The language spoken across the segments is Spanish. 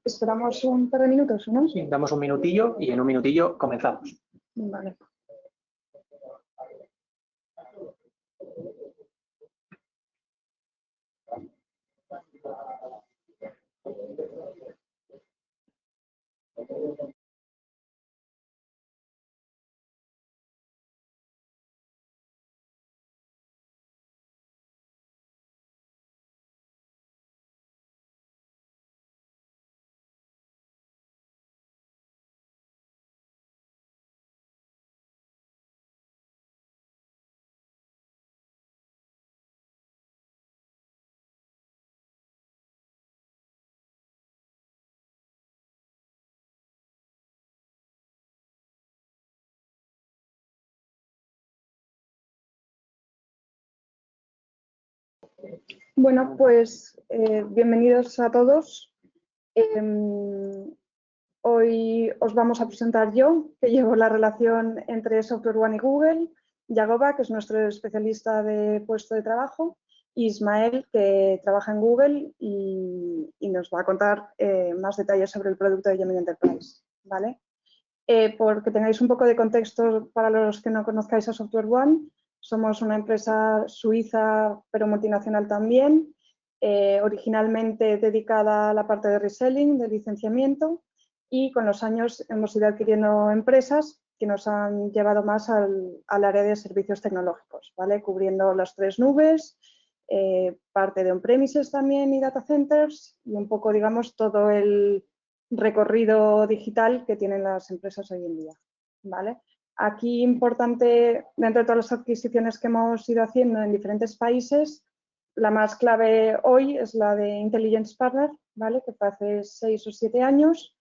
Esperamos un par de minutos, ¿no? Sí, damos un minutillo y en un minutillo comenzamos. Vale. Bueno, pues bienvenidos a todos. Hoy os vamos a presentar yo, que llevo la relación entre SoftwareOne y Google, Yagoba, que es nuestro especialista de puesto de trabajo, y Ismael, que trabaja en Google y nos va a contar más detalles sobre el producto de Gemini Enterprise, ¿vale? Porque tengáis un poco de contexto para los que no conozcáis a SoftwareOne, somos una empresa suiza, pero multinacional también, originalmente dedicada a la parte de reselling, de licenciamiento, y con los años hemos ido adquiriendo empresas que nos han llevado más al área de servicios tecnológicos, ¿vale? Cubriendo las 3 nubes, parte de on-premises también y data centers, y un poco, digamos, todo el recorrido digital que tienen las empresas hoy en día, ¿vale? Aquí importante, dentro de todas las adquisiciones que hemos ido haciendo en diferentes países, la más clave hoy es la de Intelligence Partner, ¿vale? Que fue hace 6 o 7 años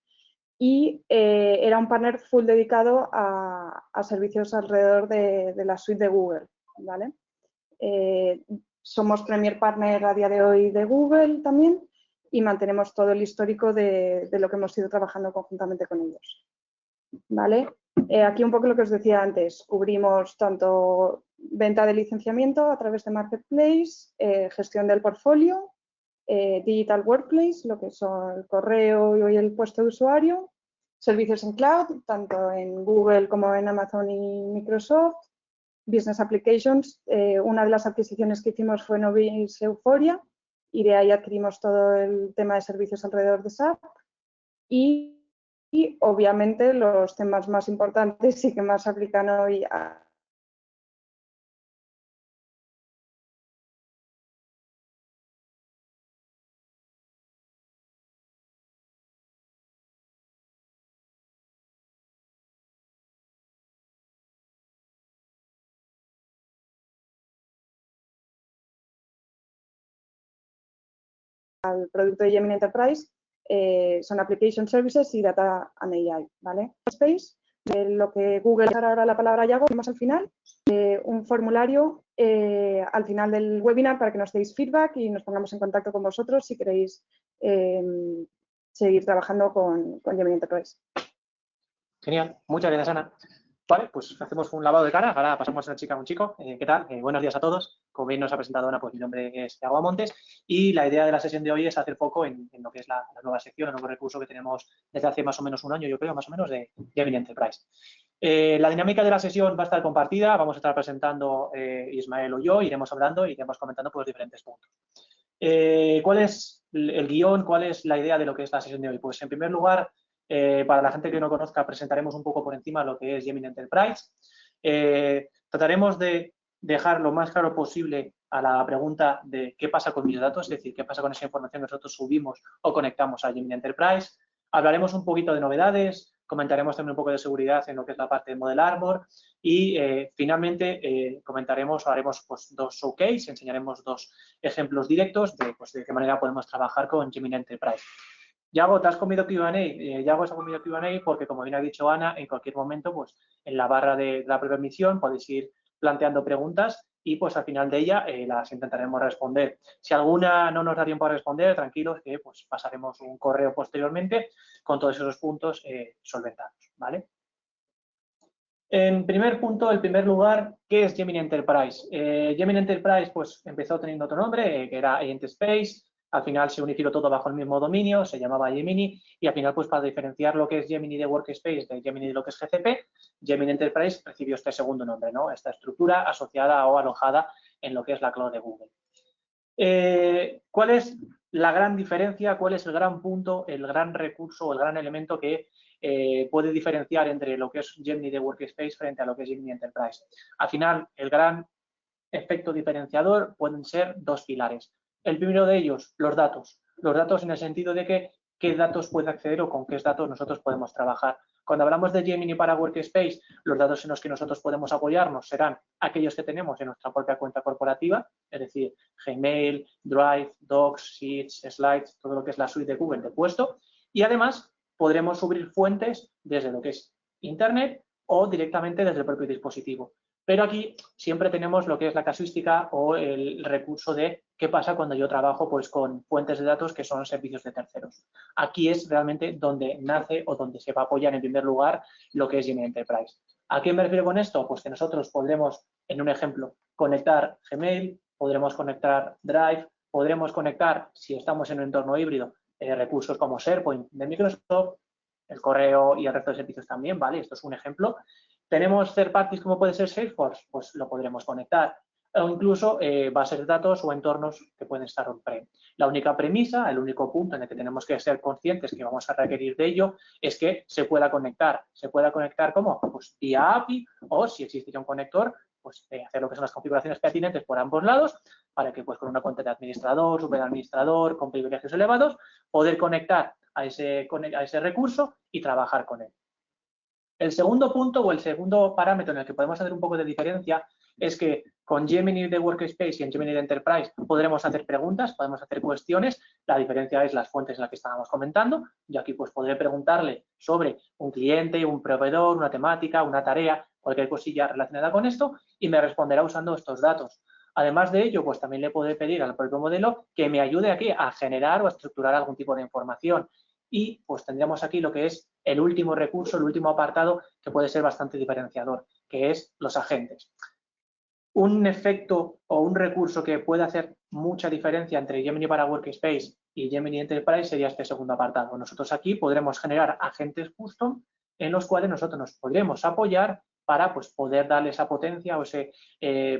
y era un partner full dedicado a servicios alrededor de la suite de Google, ¿vale? Somos Premier Partner a día de hoy de Google también y mantenemos todo el histórico de lo que hemos ido trabajando conjuntamente con ellos, ¿vale? Aquí un poco lo que os decía antes, cubrimos tanto venta de licenciamiento a través de Marketplace, gestión del portfolio, Digital Workplace, lo que son el correo y el puesto de usuario, servicios en cloud, tanto en Google como en Amazon y Microsoft, Business Applications. Una de las adquisiciones que hicimos fue Novis Euphoria y de ahí adquirimos todo el tema de servicios alrededor de SAP y obviamente los temas más importantes y que más se aplican hoy al producto de Gemini Enterprise son Application Services y Data and AI, ¿vale? Space, lo que Google ahora la palabra Yago, vemos al final, un formulario al final del webinar para que nos deis feedback y nos pongamos en contacto con vosotros si queréis seguir trabajando con Gemini Enterprise. Genial, muchas gracias, Ana. Vale, pues hacemos un lavado de cara, ahora pasamos a una chica a un chico. ¿Qué tal? Buenos días a todos. Como bien nos ha presentado Ana, pues mi nombre es Yagoba Montes y la idea de la sesión de hoy es hacer foco en lo que es la nueva sección, el nuevo recurso que tenemos desde hace más o menos un año, yo creo, más o menos, de Gemini Enterprise. La dinámica de la sesión va a estar compartida, vamos a estar presentando Ismael o yo, iremos hablando y iremos comentando por los diferentes puntos. ¿Cuál es el guión? ¿Cuál es la idea de lo que es la sesión de hoy? Pues en primer lugar, para la gente que no conozca, presentaremos un poco por encima lo que es Gemini Enterprise. Trataremos de dejar lo más claro posible a la pregunta de qué pasa con mis datos, es decir, qué pasa con esa información que nosotros subimos o conectamos a Gemini Enterprise. Hablaremos un poquito de novedades, comentaremos también un poco de seguridad en lo que es la parte de Model Armor y finalmente comentaremos o haremos pues, 2 showcase, enseñaremos 2 ejemplos directos de, pues, de qué manera podemos trabajar con Gemini Enterprise. Yago, ¿te has comido Q&A? Yago se ha comido Q&A porque, como bien ha dicho Ana, en cualquier momento, pues en la barra de la propia emisión podéis ir planteando preguntas y, pues al final de ella las intentaremos responder. Si alguna no nos da tiempo a responder, tranquilos que pues pasaremos un correo posteriormente con todos esos puntos solventados, ¿vale? En primer punto, en primer lugar, ¿qué es Gemini Enterprise? Gemini Enterprise pues, empezó teniendo otro nombre, que era Agent Space. Al final se unificó todo bajo el mismo dominio, se llamaba Gemini, y al final, pues para diferenciar lo que es Gemini de Workspace de Gemini de lo que es GCP, Gemini Enterprise recibió este segundo nombre, ¿no? Esta estructura asociada o alojada en lo que es la cloud de Google. ¿Cuál es la gran diferencia? ¿Cuál es el gran punto, el gran recurso o el gran elemento que puede diferenciar entre lo que es Gemini de Workspace frente a lo que es Gemini Enterprise? Al final, el gran efecto diferenciador pueden ser dos pilares. El primero de ellos, los datos. Los datos en el sentido de que qué datos puede acceder o con qué datos nosotros podemos trabajar. Cuando hablamos de Gemini para Workspace, los datos en los que nosotros podemos apoyarnos serán aquellos que tenemos en nuestra propia cuenta corporativa, es decir, Gmail, Drive, Docs, Sheets, Slides, todo lo que es la suite de Google de puesto. Y además podremos subir fuentes desde lo que es Internet o directamente desde el propio dispositivo. Pero aquí siempre tenemos lo que es la casuística o el recurso de qué pasa cuando yo trabajo pues, con fuentes de datos que son servicios de terceros. Aquí es realmente donde nace o donde se va a apoyar en primer lugar lo que es Gemini Enterprise. ¿A qué me refiero con esto? Pues que nosotros podremos, en un ejemplo, conectar Gmail, podremos conectar Drive, podremos conectar, si estamos en un entorno híbrido, recursos como SharePoint de Microsoft, el correo y el resto de servicios también, ¿vale? Esto es un ejemplo. ¿Tenemos third parties como puede ser Salesforce? Pues lo podremos conectar. O incluso bases de datos o entornos que pueden estar on-prem. La única premisa, el único punto en el que tenemos que ser conscientes que vamos a requerir de ello es que se pueda conectar. ¿Se pueda conectar cómo? Pues vía API o si existiría un conector, pues hacer lo que son las configuraciones pertinentes por ambos lados para que pues con una cuenta de administrador, superadministrador, con privilegios elevados, poder conectar a ese recurso y trabajar con él. El segundo punto o el segundo parámetro en el que podemos hacer un poco de diferencia es que con Gemini de Workspace y en Gemini de Enterprise podremos hacer preguntas, podemos hacer cuestiones. La diferencia es las fuentes en las que estábamos comentando. Yo aquí pues podré preguntarle sobre un cliente, un proveedor, una temática, una tarea, cualquier cosilla relacionada con esto y me responderá usando estos datos. Además de ello, pues también le podré pedir al propio modelo que me ayude aquí a generar o a estructurar algún tipo de información. Y pues tendríamos aquí lo que es el último recurso, el último apartado que puede ser bastante diferenciador, que es los agentes. Un efecto o un recurso que puede hacer mucha diferencia entre Gemini para Workspace y Gemini Enterprise sería este segundo apartado. Nosotros aquí podremos generar agentes custom en los cuales nosotros nos podremos apoyar para pues, poder darle esa potencia o ese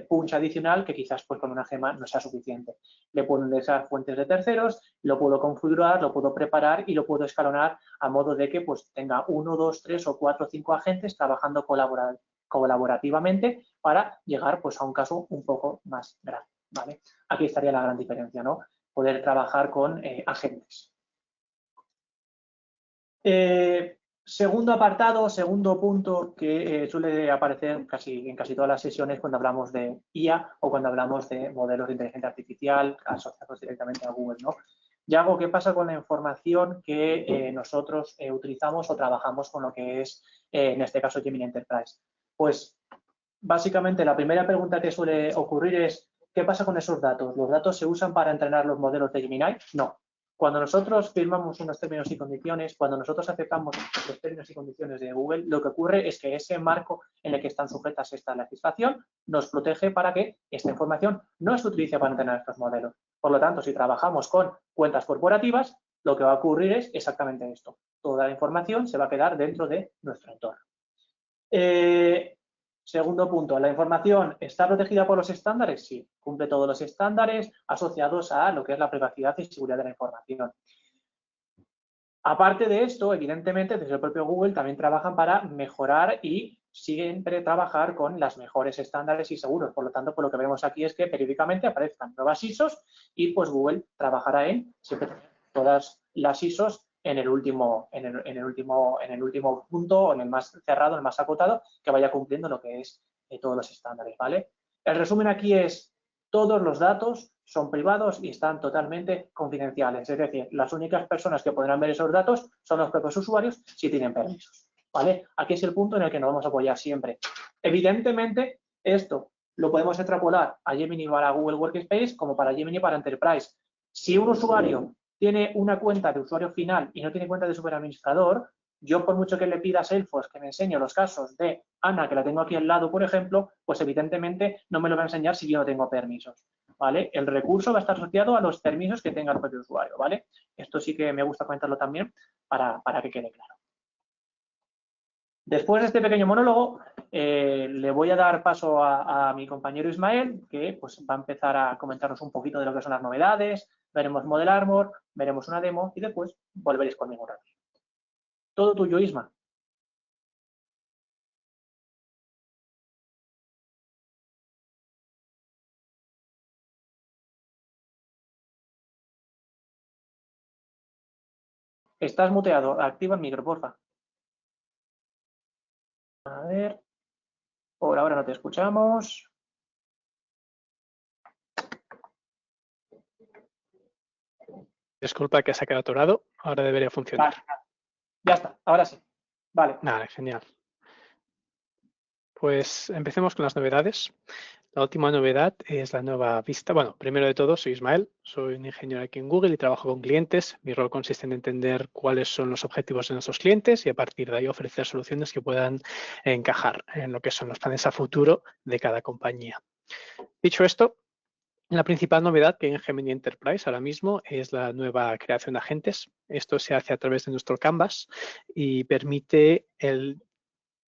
punch adicional que quizás pues, con una gema no sea suficiente. Le puedo ingresar fuentes de terceros, lo puedo configurar, lo puedo preparar y lo puedo escalonar a modo de que pues, tenga 1, 2, 3 o 4 o 5 agentes trabajando colaborativamente para llegar pues, a un caso un poco más grande. ¿Vale? Aquí estaría la gran diferencia, ¿no? Poder trabajar con agentes. Segundo apartado, segundo punto que suele aparecer en casi todas las sesiones cuando hablamos de IA o cuando hablamos de modelos de inteligencia artificial asociados directamente a Google, ¿no? Yago, ¿qué pasa con la información que nosotros utilizamos o trabajamos con lo que es, en este caso, Gemini Enterprise? Pues, básicamente, la primera pregunta que suele ocurrir es, ¿qué pasa con esos datos? ¿Los datos se usan para entrenar los modelos de Gemini? No. Cuando nosotros firmamos unos términos y condiciones, cuando nosotros aceptamos los términos y condiciones de Google, lo que ocurre es que ese marco en el que están sujetas esta legislación nos protege para que esta información no se utilice para entrenar estos modelos. Por lo tanto, si trabajamos con cuentas corporativas, lo que va a ocurrir es exactamente esto. Toda la información se va a quedar dentro de nuestro entorno. Segundo punto, ¿la información está protegida por los estándares? Sí, cumple todos los estándares asociados a lo que es la privacidad y seguridad de la información. Aparte de esto, evidentemente, desde el propio Google también trabajan para mejorar y siempre trabajar con los mejores estándares y seguros. Por lo tanto, por lo que vemos aquí es que periódicamente aparezcan nuevas ISOs y pues Google trabajará en siempre tener todas las ISOs en el último punto, o en el más cerrado, en el más acotado, que vaya cumpliendo lo que es todos los estándares, ¿vale? El resumen aquí es, todos los datos son privados y están totalmente confidenciales. Es decir, las únicas personas que podrán ver esos datos son los propios usuarios si tienen permisos, ¿vale? Aquí es el punto en el que nos vamos a apoyar siempre. Evidentemente, esto lo podemos extrapolar a Gemini para Google Workspace como para Gemini para Enterprise. Si un usuario tiene una cuenta de usuario final y no tiene cuenta de superadministrador, Yo, por mucho que le pida a Salesforce que me enseñe los casos de Ana, que la tengo aquí al lado, por ejemplo, pues evidentemente no me lo va a enseñar si yo no tengo permisos, ¿vale? El recurso va a estar asociado a los permisos que tenga el propio usuario, ¿vale? Esto sí que me gusta comentarlo también para que quede claro. Después de este pequeño monólogo, le voy a dar paso a mi compañero Ismael, que pues, va a empezar a comentarnos un poquito de lo que son las novedades, veremos Model Armor, veremos una demo y después volveréis conmigo un rato. Todo tuyo, Isma. Estás muteado, activa el micro, porfa. A ver, por ahora no te escuchamos. Disculpa que se ha quedado atorado, ahora debería funcionar. Vale. Ya está, ahora sí. Vale. Vale, genial. Pues empecemos con las novedades. La última novedad es la nueva vista. Bueno, primero de todo, soy Ismael, soy un ingeniero aquí en Google y trabajo con clientes. Mi rol consiste en entender cuáles son los objetivos de nuestros clientes y a partir de ahí ofrecer soluciones que puedan encajar en lo que son los planes a futuro de cada compañía. Dicho esto, la principal novedad que hay en Gemini Enterprise ahora mismo es la nueva creación de agentes. Esto se hace a través de nuestro Canvas y permite el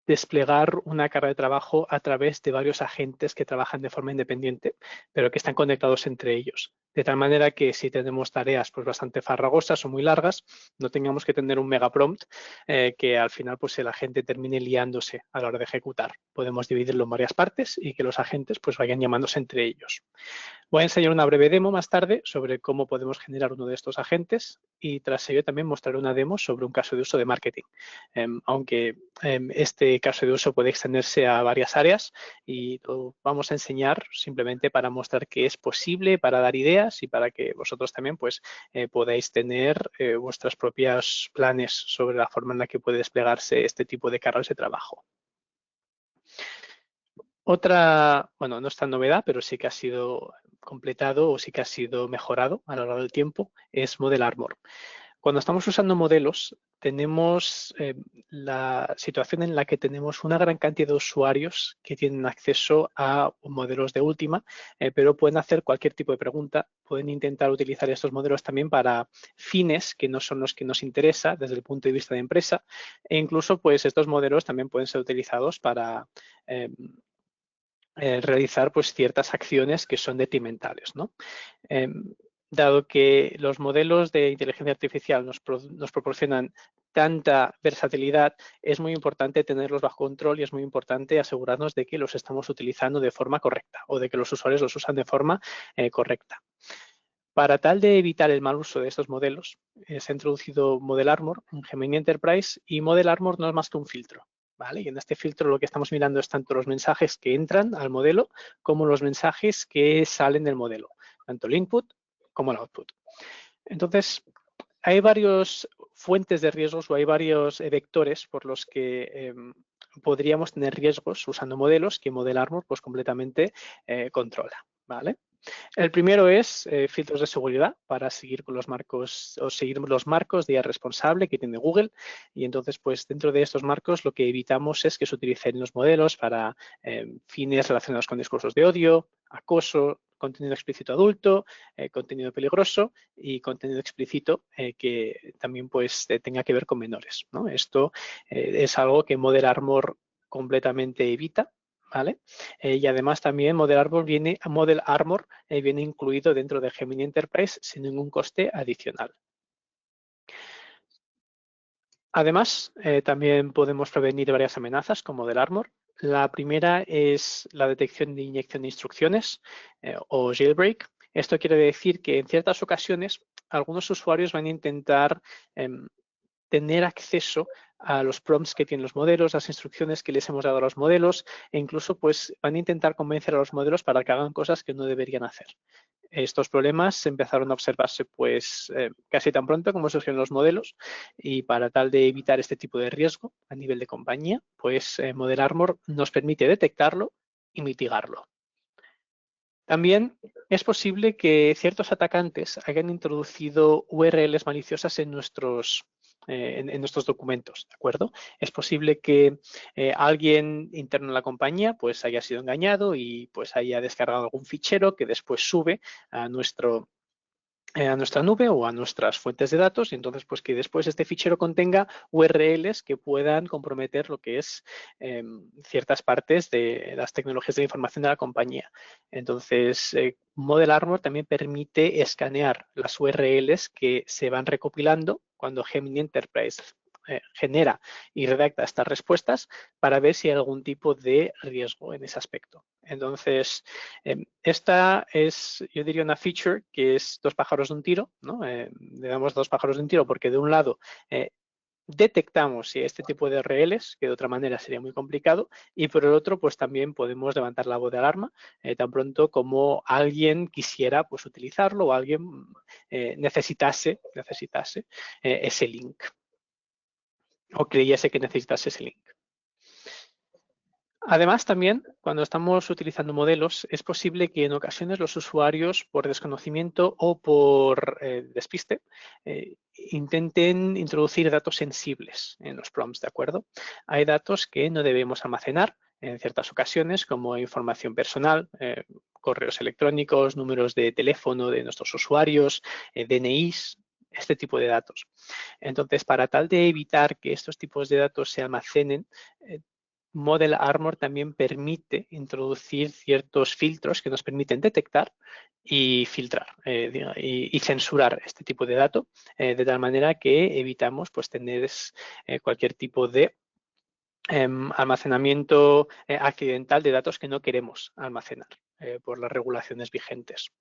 desplegar una carga de trabajo a través de varios agentes que trabajan de forma independiente, pero que están conectados entre ellos. De tal manera que si tenemos tareas pues, bastante farragosas o muy largas, no tengamos que tener un mega prompt que al final pues, el agente termine liándose a la hora de ejecutar. Podemos dividirlo en varias partes y que los agentes pues, vayan llamándose entre ellos. Voy a enseñar una breve demo más tarde sobre cómo podemos generar uno de estos agentes y tras ello también mostraré una demo sobre un caso de uso de marketing. Aunque este caso de uso puede extenderse a varias áreas y lo vamos a enseñar simplemente para mostrar que es posible, para dar ideas y para que vosotros también pues, podáis tener vuestros propios planes sobre la forma en la que puede desplegarse este tipo de cargas de trabajo. Otra, bueno, no es tan novedad, pero sí que ha sido completado o sí que ha sido mejorado a lo largo del tiempo, es Model Armor. Cuando estamos usando modelos, tenemos la situación en la que tenemos una gran cantidad de usuarios que tienen acceso a modelos de última, pero pueden hacer cualquier tipo de pregunta, pueden intentar utilizar estos modelos también para fines que no son los que nos interesa desde el punto de vista de empresa, e incluso pues estos modelos también pueden ser utilizados para realizar pues, ciertas acciones que son detrimentales, ¿no? Dado que los modelos de inteligencia artificial nos proporcionan tanta versatilidad, es muy importante tenerlos bajo control y es muy importante asegurarnos de que los estamos utilizando de forma correcta o de que los usuarios los usan de forma correcta. Para tal de evitar el mal uso de estos modelos, se ha introducido Model Armor en Gemini Enterprise y Model Armor no es más que un filtro. ¿Vale? Y en este filtro lo que estamos mirando es tanto los mensajes que entran al modelo como los mensajes que salen del modelo, tanto el input como el output. Entonces, hay varias fuentes de riesgos o hay varios vectores por los que podríamos tener riesgos usando modelos que Model Armor pues, completamente controla. ¿Vale? El primero es filtros de seguridad para seguir con los marcos o seguir los marcos de IA responsable que tiene Google y entonces pues dentro de estos marcos lo que evitamos es que se utilicen los modelos para fines relacionados con discursos de odio, acoso, contenido explícito adulto, contenido peligroso y contenido explícito que también pues tenga que ver con menores, ¿no? Esto es algo que Model Armor completamente evita. ¿Vale? Y además también Model Armor viene incluido dentro de Gemini Enterprise sin ningún coste adicional. Además, también podemos prevenir varias amenazas con Model Armor. La primera es la detección de inyección de instrucciones o jailbreak. Esto quiere decir que en ciertas ocasiones algunos usuarios van a intentar tener acceso a los prompts que tienen los modelos, las instrucciones que les hemos dado a los modelos e incluso pues van a intentar convencer a los modelos para que hagan cosas que no deberían hacer. Estos problemas empezaron a observarse pues casi tan pronto como surgieron los modelos y para tal de evitar este tipo de riesgo a nivel de compañía, pues Model Armor nos permite detectarlo y mitigarlo. También es posible que ciertos atacantes hayan introducido URLs maliciosas en nuestros en nuestros documentos, ¿de acuerdo? Es posible que alguien interno en la compañía pues haya sido engañado y pues haya descargado algún fichero que después sube a nuestra nube o a nuestras fuentes de datos, y entonces pues que después este fichero contenga URLs que puedan comprometer lo que es ciertas partes de las tecnologías de la información de la compañía. Entonces, Model Armor también permite escanear las URLs que se van recopilando cuando Gemini Enterprise genera y redacta estas respuestas para ver si hay algún tipo de riesgo en ese aspecto. Entonces, esta es, yo diría, una feature que es dos pájaros de un tiro, ¿no? Le damos dos pájaros de un tiro porque de un lado detectamos si este tipo de URLs, que de otra manera sería muy complicado, y por el otro, pues también podemos levantar la voz de alarma tan pronto como alguien quisiera pues utilizarlo o alguien necesitase ese link o creyese que necesitase ese link. Además, también, cuando estamos utilizando modelos, es posible que en ocasiones los usuarios, por desconocimiento o por despiste, intenten introducir datos sensibles en los prompts, ¿de acuerdo? Hay datos que no debemos almacenar en ciertas ocasiones, como información personal, correos electrónicos, números de teléfono de nuestros usuarios, DNIs, este tipo de datos. Entonces, para tal de evitar que estos tipos de datos se almacenen, Model Armor también permite introducir ciertos filtros que nos permiten detectar y filtrar y censurar este tipo de datos de tal manera que evitamos pues, tener cualquier tipo de almacenamiento accidental de datos que no queremos almacenar por las regulaciones vigentes.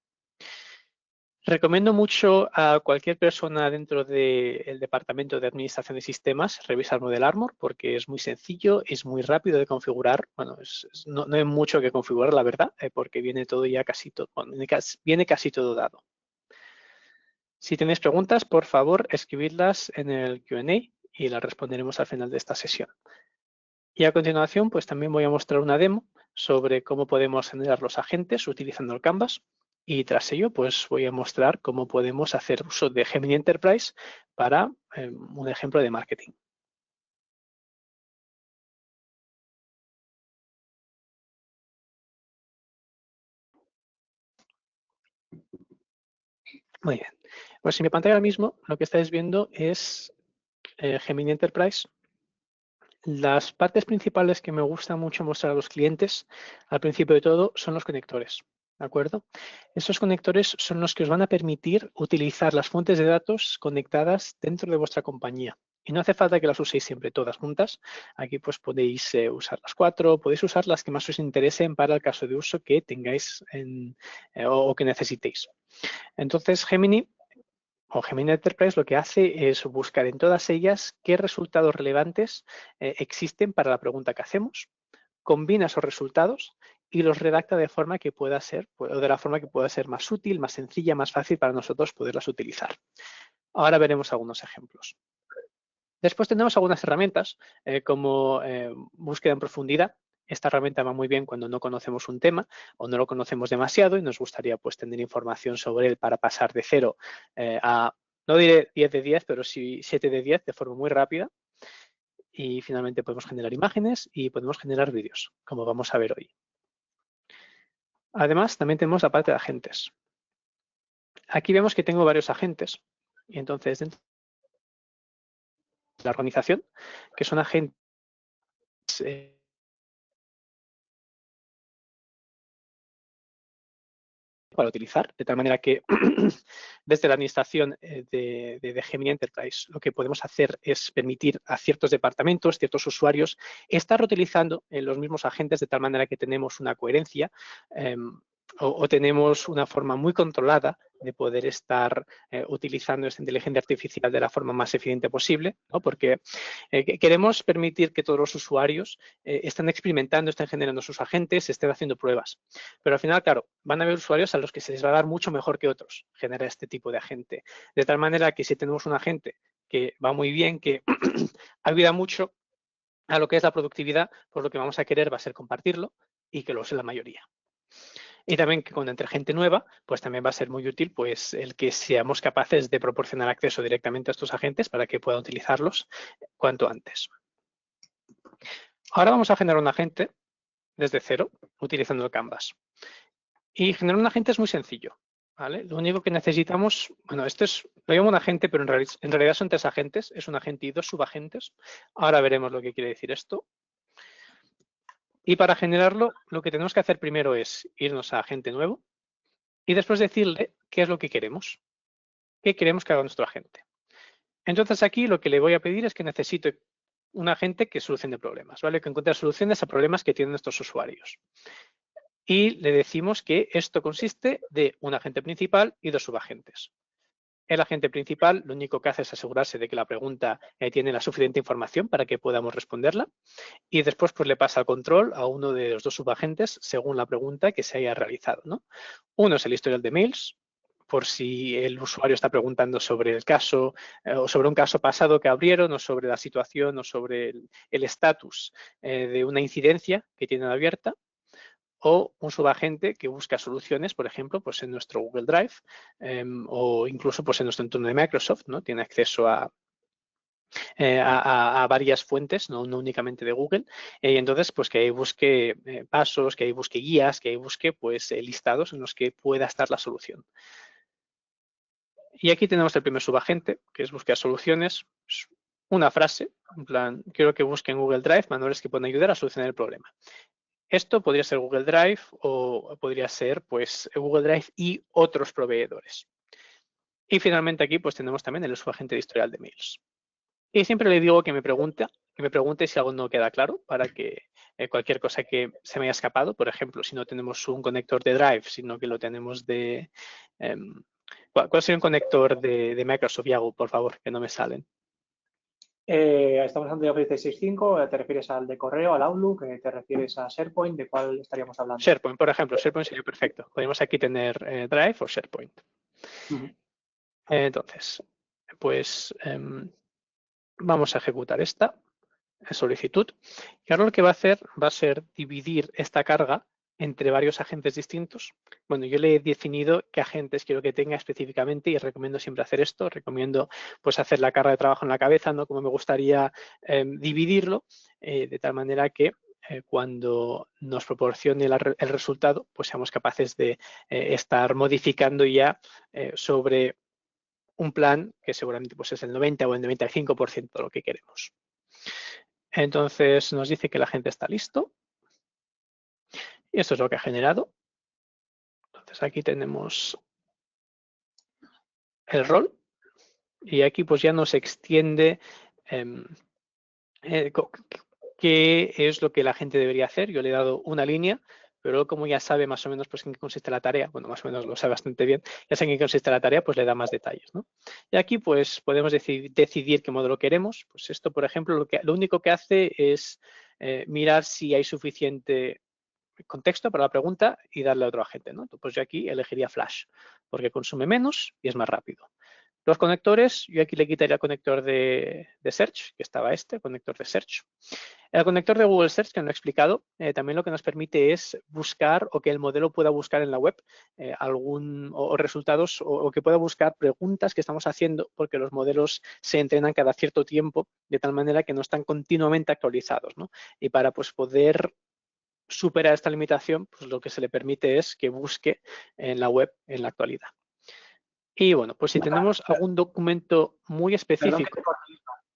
Recomiendo mucho a cualquier persona dentro del departamento de administración de sistemas revisar Model Armor porque es muy sencillo, es muy rápido de configurar. Bueno, no hay mucho que configurar, la verdad, porque viene todo ya casi todo, bueno, viene casi todo dado. Si tenéis preguntas, por favor, escribidlas en el Q&A y las responderemos al final de esta sesión. Y a continuación, pues también voy a mostrar una demo sobre cómo podemos generar los agentes utilizando el Canvas. Y tras ello, pues voy a mostrar cómo podemos hacer uso de Gemini Enterprise para un ejemplo de marketing. Muy bien. Pues en mi pantalla ahora mismo lo que estáis viendo es Gemini Enterprise. Las partes principales que me gusta mucho mostrar a los clientes, al principio de todo, son los conectores. ¿De acuerdo? Estos conectores son los que os van a permitir utilizar las fuentes de datos conectadas dentro de vuestra compañía. Y no hace falta que las uséis siempre todas juntas. Aquí pues podéis usar las 4, podéis usar las que más os interesen para el caso de uso que tengáis o que necesitéis. Entonces Gemini o Gemini Enterprise lo que hace es buscar en todas ellas qué resultados relevantes existen para la pregunta que hacemos, combina esos resultados y los redacta de forma que pueda ser, o de la forma que pueda ser más útil, más sencilla, más fácil para nosotros poderlas utilizar. Ahora veremos algunos ejemplos. Después tenemos algunas herramientas como búsqueda en profundidad. Esta herramienta va muy bien cuando no conocemos un tema o no lo conocemos demasiado y nos gustaría pues, tener información sobre él para pasar de 0 a, no diré 10 de 10, pero sí 7 de 10 de forma muy rápida. Y finalmente podemos generar imágenes y podemos generar vídeos, como vamos a ver hoy. Además, también tenemos la parte de agentes. Aquí vemos que tengo varios agentes y entonces dentro de la organización, que son agentes para utilizar, de tal manera que desde la administración de Gemini Enterprise lo que podemos hacer es permitir a ciertos departamentos, ciertos usuarios, estar utilizando los mismos agentes de tal manera que tenemos una coherencia o tenemos una forma muy controlada de poder estar utilizando esta inteligencia artificial de la forma más eficiente posible, ¿no? Porque queremos permitir que todos los usuarios estén experimentando, estén generando sus agentes, estén haciendo pruebas. Pero al final, claro, van a haber usuarios a los que se les va a dar mucho mejor que otros generar este tipo de agente. De tal manera que si tenemos un agente que va muy bien, que ayuda mucho a lo que es la productividad, pues lo que vamos a querer va a ser compartirlo y que lo use la mayoría. Y también que cuando entre gente nueva, pues también va a ser muy útil pues el que seamos capaces de proporcionar acceso directamente a estos agentes para que puedan utilizarlos cuanto antes. Ahora vamos a generar un agente desde cero utilizando el Canvas. Y generar un agente es muy sencillo, ¿vale? Lo único que necesitamos, bueno, esto es, lo llamo un agente, pero en realidad son 3 agentes, es un agente y 2 subagentes. Ahora veremos lo que quiere decir esto. Y para generarlo, lo que tenemos que hacer primero es irnos a agente nuevo y después decirle qué es lo que queremos. ¿Qué queremos que haga nuestro agente? Entonces aquí lo que le voy a pedir es que necesito un agente que solucione problemas, ¿vale? Que encuentre soluciones a problemas que tienen nuestros usuarios. Y le decimos que esto consiste de un agente principal y 2 subagentes. El agente principal lo único que hace es asegurarse de que la pregunta tiene la suficiente información para que podamos responderla y después pues le pasa el control a uno de los 2 subagentes según la pregunta que se haya realizado, ¿no? Uno es el historial de mails, por si el usuario está preguntando sobre el caso o sobre un caso pasado que abrieron o sobre la situación o sobre el estatus de una incidencia que tienen abierta. O un subagente que busca soluciones, por ejemplo, pues en nuestro Google Drive o incluso pues en nuestro entorno de Microsoft, ¿no? Tiene acceso a varias fuentes, no únicamente de Google, y entonces pues que ahí busque pasos, que ahí busque guías, que ahí busque pues listados en los que pueda estar la solución. Y aquí tenemos el primer subagente, que es buscar soluciones, una frase, en plan, quiero que busque en Google Drive manuales que puedan ayudar a solucionar el problema. Esto podría ser Google Drive o podría ser pues Google Drive y otros proveedores. Y finalmente aquí pues tenemos también el subagente de historial de mails. Y siempre le digo que me pregunte si algo no queda claro para que cualquier cosa que se me haya escapado, por ejemplo, si no tenemos un conector de Drive, sino que lo tenemos de... ¿cuál sería un conector de Microsoft, Yago, por favor, que no me salen? Estamos hablando de Office 365, ¿te refieres al de correo, al Outlook? ¿Te refieres a SharePoint? ¿De cuál estaríamos hablando? SharePoint, por ejemplo. SharePoint sería perfecto. Podemos aquí tener Drive o SharePoint. Entonces, pues vamos a ejecutar esta solicitud. Y ahora lo que va a hacer va a ser dividir esta carga entre varios agentes distintos. Bueno, yo le he definido qué agentes quiero que tenga específicamente y recomiendo siempre hacer esto. Recomiendo pues hacer la carga de trabajo en la cabeza, ¿no? Como me gustaría dividirlo, de tal manera que cuando nos proporcione el resultado, pues seamos capaces de estar modificando ya sobre un plan que seguramente pues, es el 90 o el 95% de lo que queremos. Entonces nos dice que la gente está listo. Y esto es lo que ha generado. Entonces aquí tenemos el rol. Y aquí pues ya nos extiende qué es lo que la gente debería hacer. Yo le he dado una línea, pero como ya sabe más o menos pues, en qué consiste la tarea, bueno, más o menos lo sabe bastante bien, ya sabe en qué consiste la tarea, pues le da más detalles, ¿no? Y aquí pues podemos decidir qué módulo queremos. Pues esto, por ejemplo, lo único que hace es mirar si hay suficiente contexto para la pregunta y darle a otro agente, ¿no? Pues yo aquí elegiría Flash, porque consume menos y es más rápido. Los conectores, yo aquí le quitaría el conector de Search, que estaba conector de Search. El conector de Google Search, que no he explicado, también lo que nos permite es buscar o que el modelo pueda buscar en la web o resultados o que pueda buscar preguntas que estamos haciendo porque los modelos se entrenan cada cierto tiempo de tal manera que no están continuamente actualizados, ¿no? Y para pues, poder superar esta limitación, pues lo que se le permite es que busque en la web en la actualidad. Y bueno, pues si tenemos algún documento muy específico.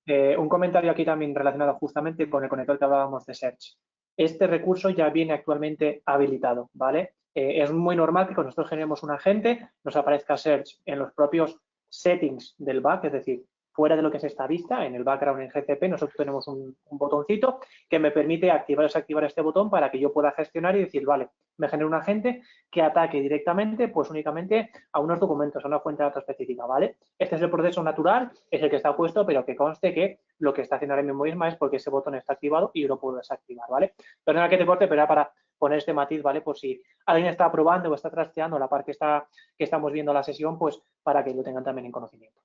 Un comentario aquí también relacionado justamente con el conector que hablábamos de Search. Este recurso ya viene actualmente habilitado, ¿vale? Es muy normal que cuando nosotros generemos un agente nos aparezca Search en los propios settings del back, es decir, fuera de lo que es esta vista, en el background en GCP, nosotros tenemos un botoncito que me permite activar o desactivar este botón para que yo pueda gestionar y decir, vale, me genero un agente que ataque directamente, pues únicamente a unos documentos, a una fuente de datos específica, ¿vale? Este es el proceso natural, es el que está puesto, pero que conste que lo que está haciendo ahora mismo Isma es porque ese botón está activado y yo lo puedo desactivar, ¿vale? Perdona que te corte, pero era para poner este matiz, ¿vale? Por si alguien está probando o está trasteando la parte que estamos viendo la sesión, pues para que lo tengan también en conocimiento.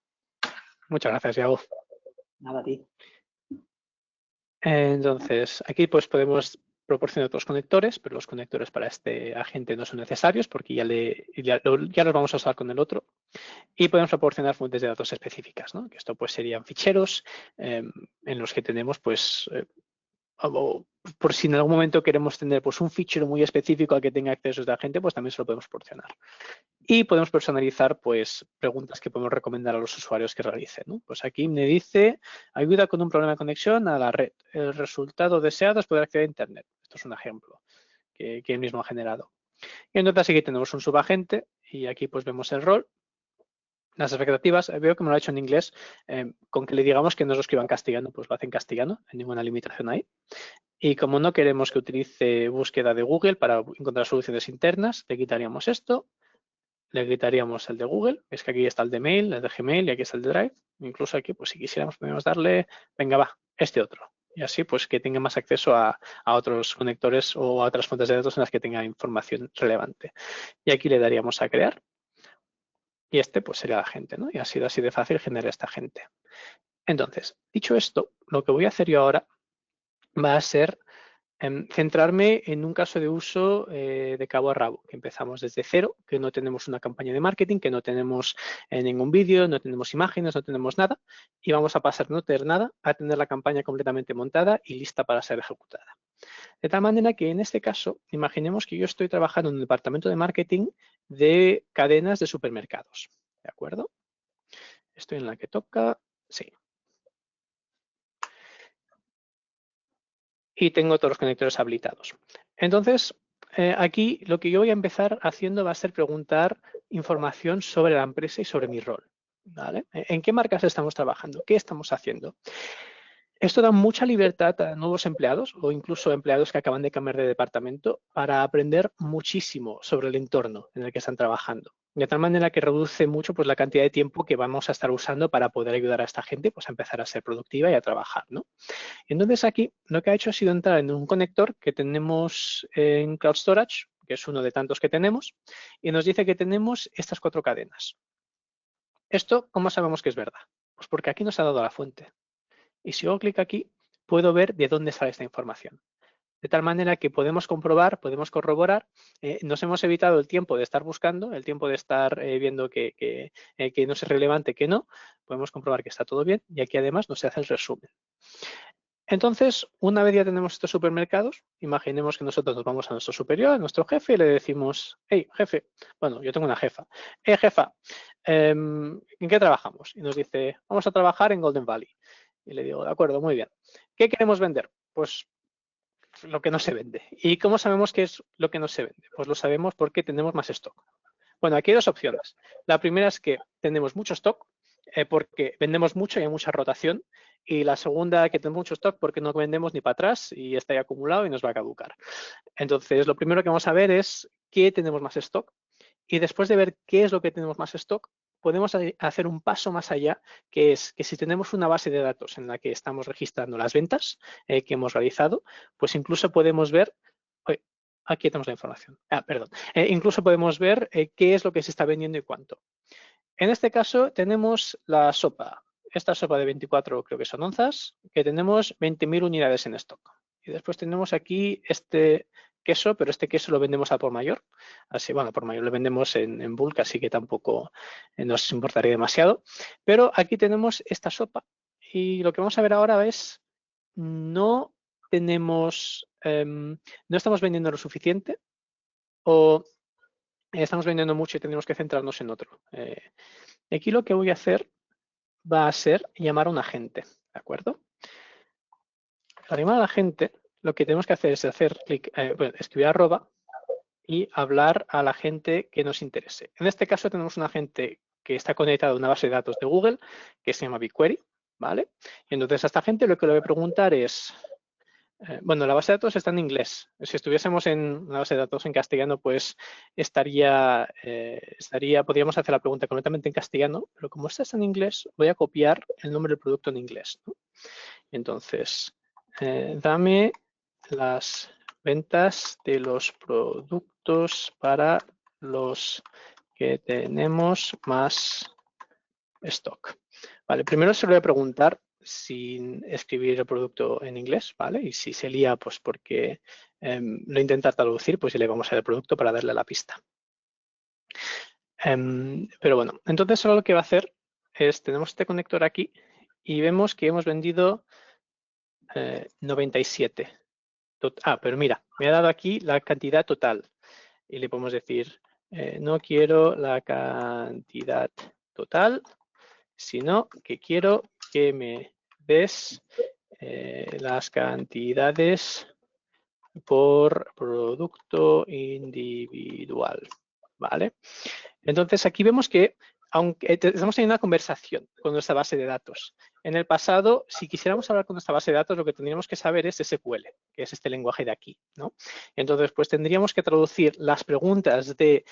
Muchas gracias, Iago. Nada, a ti. Entonces, aquí pues podemos proporciona otros conectores, pero los conectores para este agente no son necesarios porque ya los vamos a usar con el otro. Y podemos proporcionar fuentes de datos específicas, ¿no? Que esto pues serían ficheros en los que tenemos pues por si en algún momento queremos tener pues un fichero muy específico al que tenga acceso esta gente, pues también se lo podemos proporcionar. Y podemos personalizar pues preguntas que podemos recomendar a los usuarios que realicen, ¿no? Pues aquí me dice, ayuda con un problema de conexión a la red. El resultado deseado es poder acceder a Internet. Esto es un ejemplo que él mismo ha generado. Y entonces aquí tenemos un subagente y aquí pues vemos el rol. Las expectativas, veo que me lo ha hecho en inglés, con que le digamos que no lo escriban castellano, pues lo hacen castellano, no hay ninguna limitación ahí. Y como no queremos que utilice búsqueda de Google para encontrar soluciones internas, le quitaríamos esto, le quitaríamos el de Google, es que aquí está el de Mail, el de Gmail y aquí está el de Drive. Incluso aquí, pues si quisiéramos, podemos darle, venga, va, este otro. Y así, pues que tenga más acceso a otros conectores o a otras fuentes de datos en las que tenga información relevante. Y aquí le daríamos a crear. Y este pues sería la gente, ¿no? Y ha sido así de fácil generar esta gente. Entonces, dicho esto, lo que voy a hacer yo ahora va a ser centrarme en un caso de uso de cabo a rabo, que empezamos desde cero, que no tenemos una campaña de marketing, que no tenemos ningún vídeo, no tenemos imágenes, no tenemos nada, y vamos a pasar de no tener nada a tener la campaña completamente montada y lista para ser ejecutada. De tal manera que en este caso, imaginemos que yo estoy trabajando en un departamento de marketing de cadenas de supermercados, ¿de acuerdo? Estoy en la que toca, sí. Y tengo todos los conectores habilitados. Entonces, aquí lo que yo voy a empezar haciendo va a ser preguntar información sobre la empresa y sobre mi rol, ¿vale? ¿En qué marcas estamos trabajando? ¿Qué estamos haciendo? Esto da mucha libertad a nuevos empleados o incluso empleados que acaban de cambiar de departamento para aprender muchísimo sobre el entorno en el que están trabajando. De tal manera que reduce mucho pues, la cantidad de tiempo que vamos a estar usando para poder ayudar a esta gente pues, a empezar a ser productiva y a trabajar, ¿no? Entonces aquí lo que ha hecho ha sido entrar en un conector que tenemos en Cloud Storage, que es uno de tantos que tenemos, y nos dice que tenemos estas 4 cadenas. ¿Esto cómo sabemos que es verdad? Pues porque aquí nos ha dado la fuente. Y si hago clic aquí, puedo ver de dónde sale esta información. De tal manera que podemos comprobar, podemos corroborar, nos hemos evitado el tiempo de estar buscando, el tiempo de estar viendo que no es relevante, que no. Podemos comprobar que está todo bien y aquí además nos hace el resumen. Entonces, una vez ya tenemos estos supermercados, imaginemos que nosotros nos vamos a nuestro superior, a nuestro jefe, y le decimos, hey, jefe, bueno, yo tengo una jefa, jefa, ¿en qué trabajamos? Y nos dice, vamos a trabajar en Golden Valley. Y le digo, de acuerdo, muy bien. ¿Qué queremos vender? Pues lo que no se vende. ¿Y cómo sabemos qué es lo que no se vende? Pues lo sabemos porque tenemos más stock. Bueno, aquí hay 2 opciones. La primera es que tenemos mucho stock porque vendemos mucho y hay mucha rotación. Y la segunda, que tenemos mucho stock porque no vendemos ni para atrás y está ahí acumulado y nos va a caducar. Entonces, lo primero que vamos a ver es qué tenemos más stock. Y después de ver qué es lo que tenemos más stock, podemos hacer un paso más allá, que es que si tenemos una base de datos en la que estamos registrando las ventas que hemos realizado, pues incluso podemos ver, aquí tenemos la información, perdón, incluso podemos ver qué es lo que se está vendiendo y cuánto. En este caso tenemos la sopa, esta sopa de 24 creo que son onzas, que tenemos 20.000 unidades en stock. Y después tenemos aquí este queso, pero este queso lo vendemos al por mayor. Así, bueno, por mayor lo vendemos en bulk, así que tampoco nos importaría demasiado. Pero aquí tenemos esta sopa y lo que vamos a ver ahora es no tenemos, no estamos vendiendo lo suficiente o estamos vendiendo mucho y tenemos que centrarnos en otro. Aquí lo que voy a hacer va a ser llamar a un agente, ¿de acuerdo? Para llamar a la gente, lo que tenemos que hacer es hacer clic, escribir @ y hablar a la gente que nos interese. En este caso tenemos un agente que está conectado a una base de datos de Google que se llama BigQuery, ¿vale? Y entonces a esta gente lo que le voy a preguntar es, bueno, la base de datos está en inglés. Si estuviésemos en una base de datos en castellano, pues podríamos hacer la pregunta completamente en castellano, pero como esta está en inglés, voy a copiar el nombre del producto en inglés, ¿no? Entonces, dame las ventas de los productos para los que tenemos más stock. Vale, primero se lo voy a preguntar sin escribir el producto en inglés, ¿vale? Y si se lía, pues porque lo intenta traducir, pues le vamos a el producto para darle la pista. Pero bueno, entonces ahora lo que va a hacer es, tenemos este conector aquí y vemos que hemos vendido 97. Pero mira, me ha dado aquí la cantidad total y le podemos decir, no quiero la cantidad total, sino que quiero que me des las cantidades por producto individual, ¿vale? Entonces aquí vemos que aunque estamos teniendo una conversación con nuestra base de datos. En el pasado, si quisiéramos hablar con nuestra base de datos, lo que tendríamos que saber es SQL, que es este lenguaje de aquí, ¿no? Entonces, pues tendríamos que traducir las preguntas del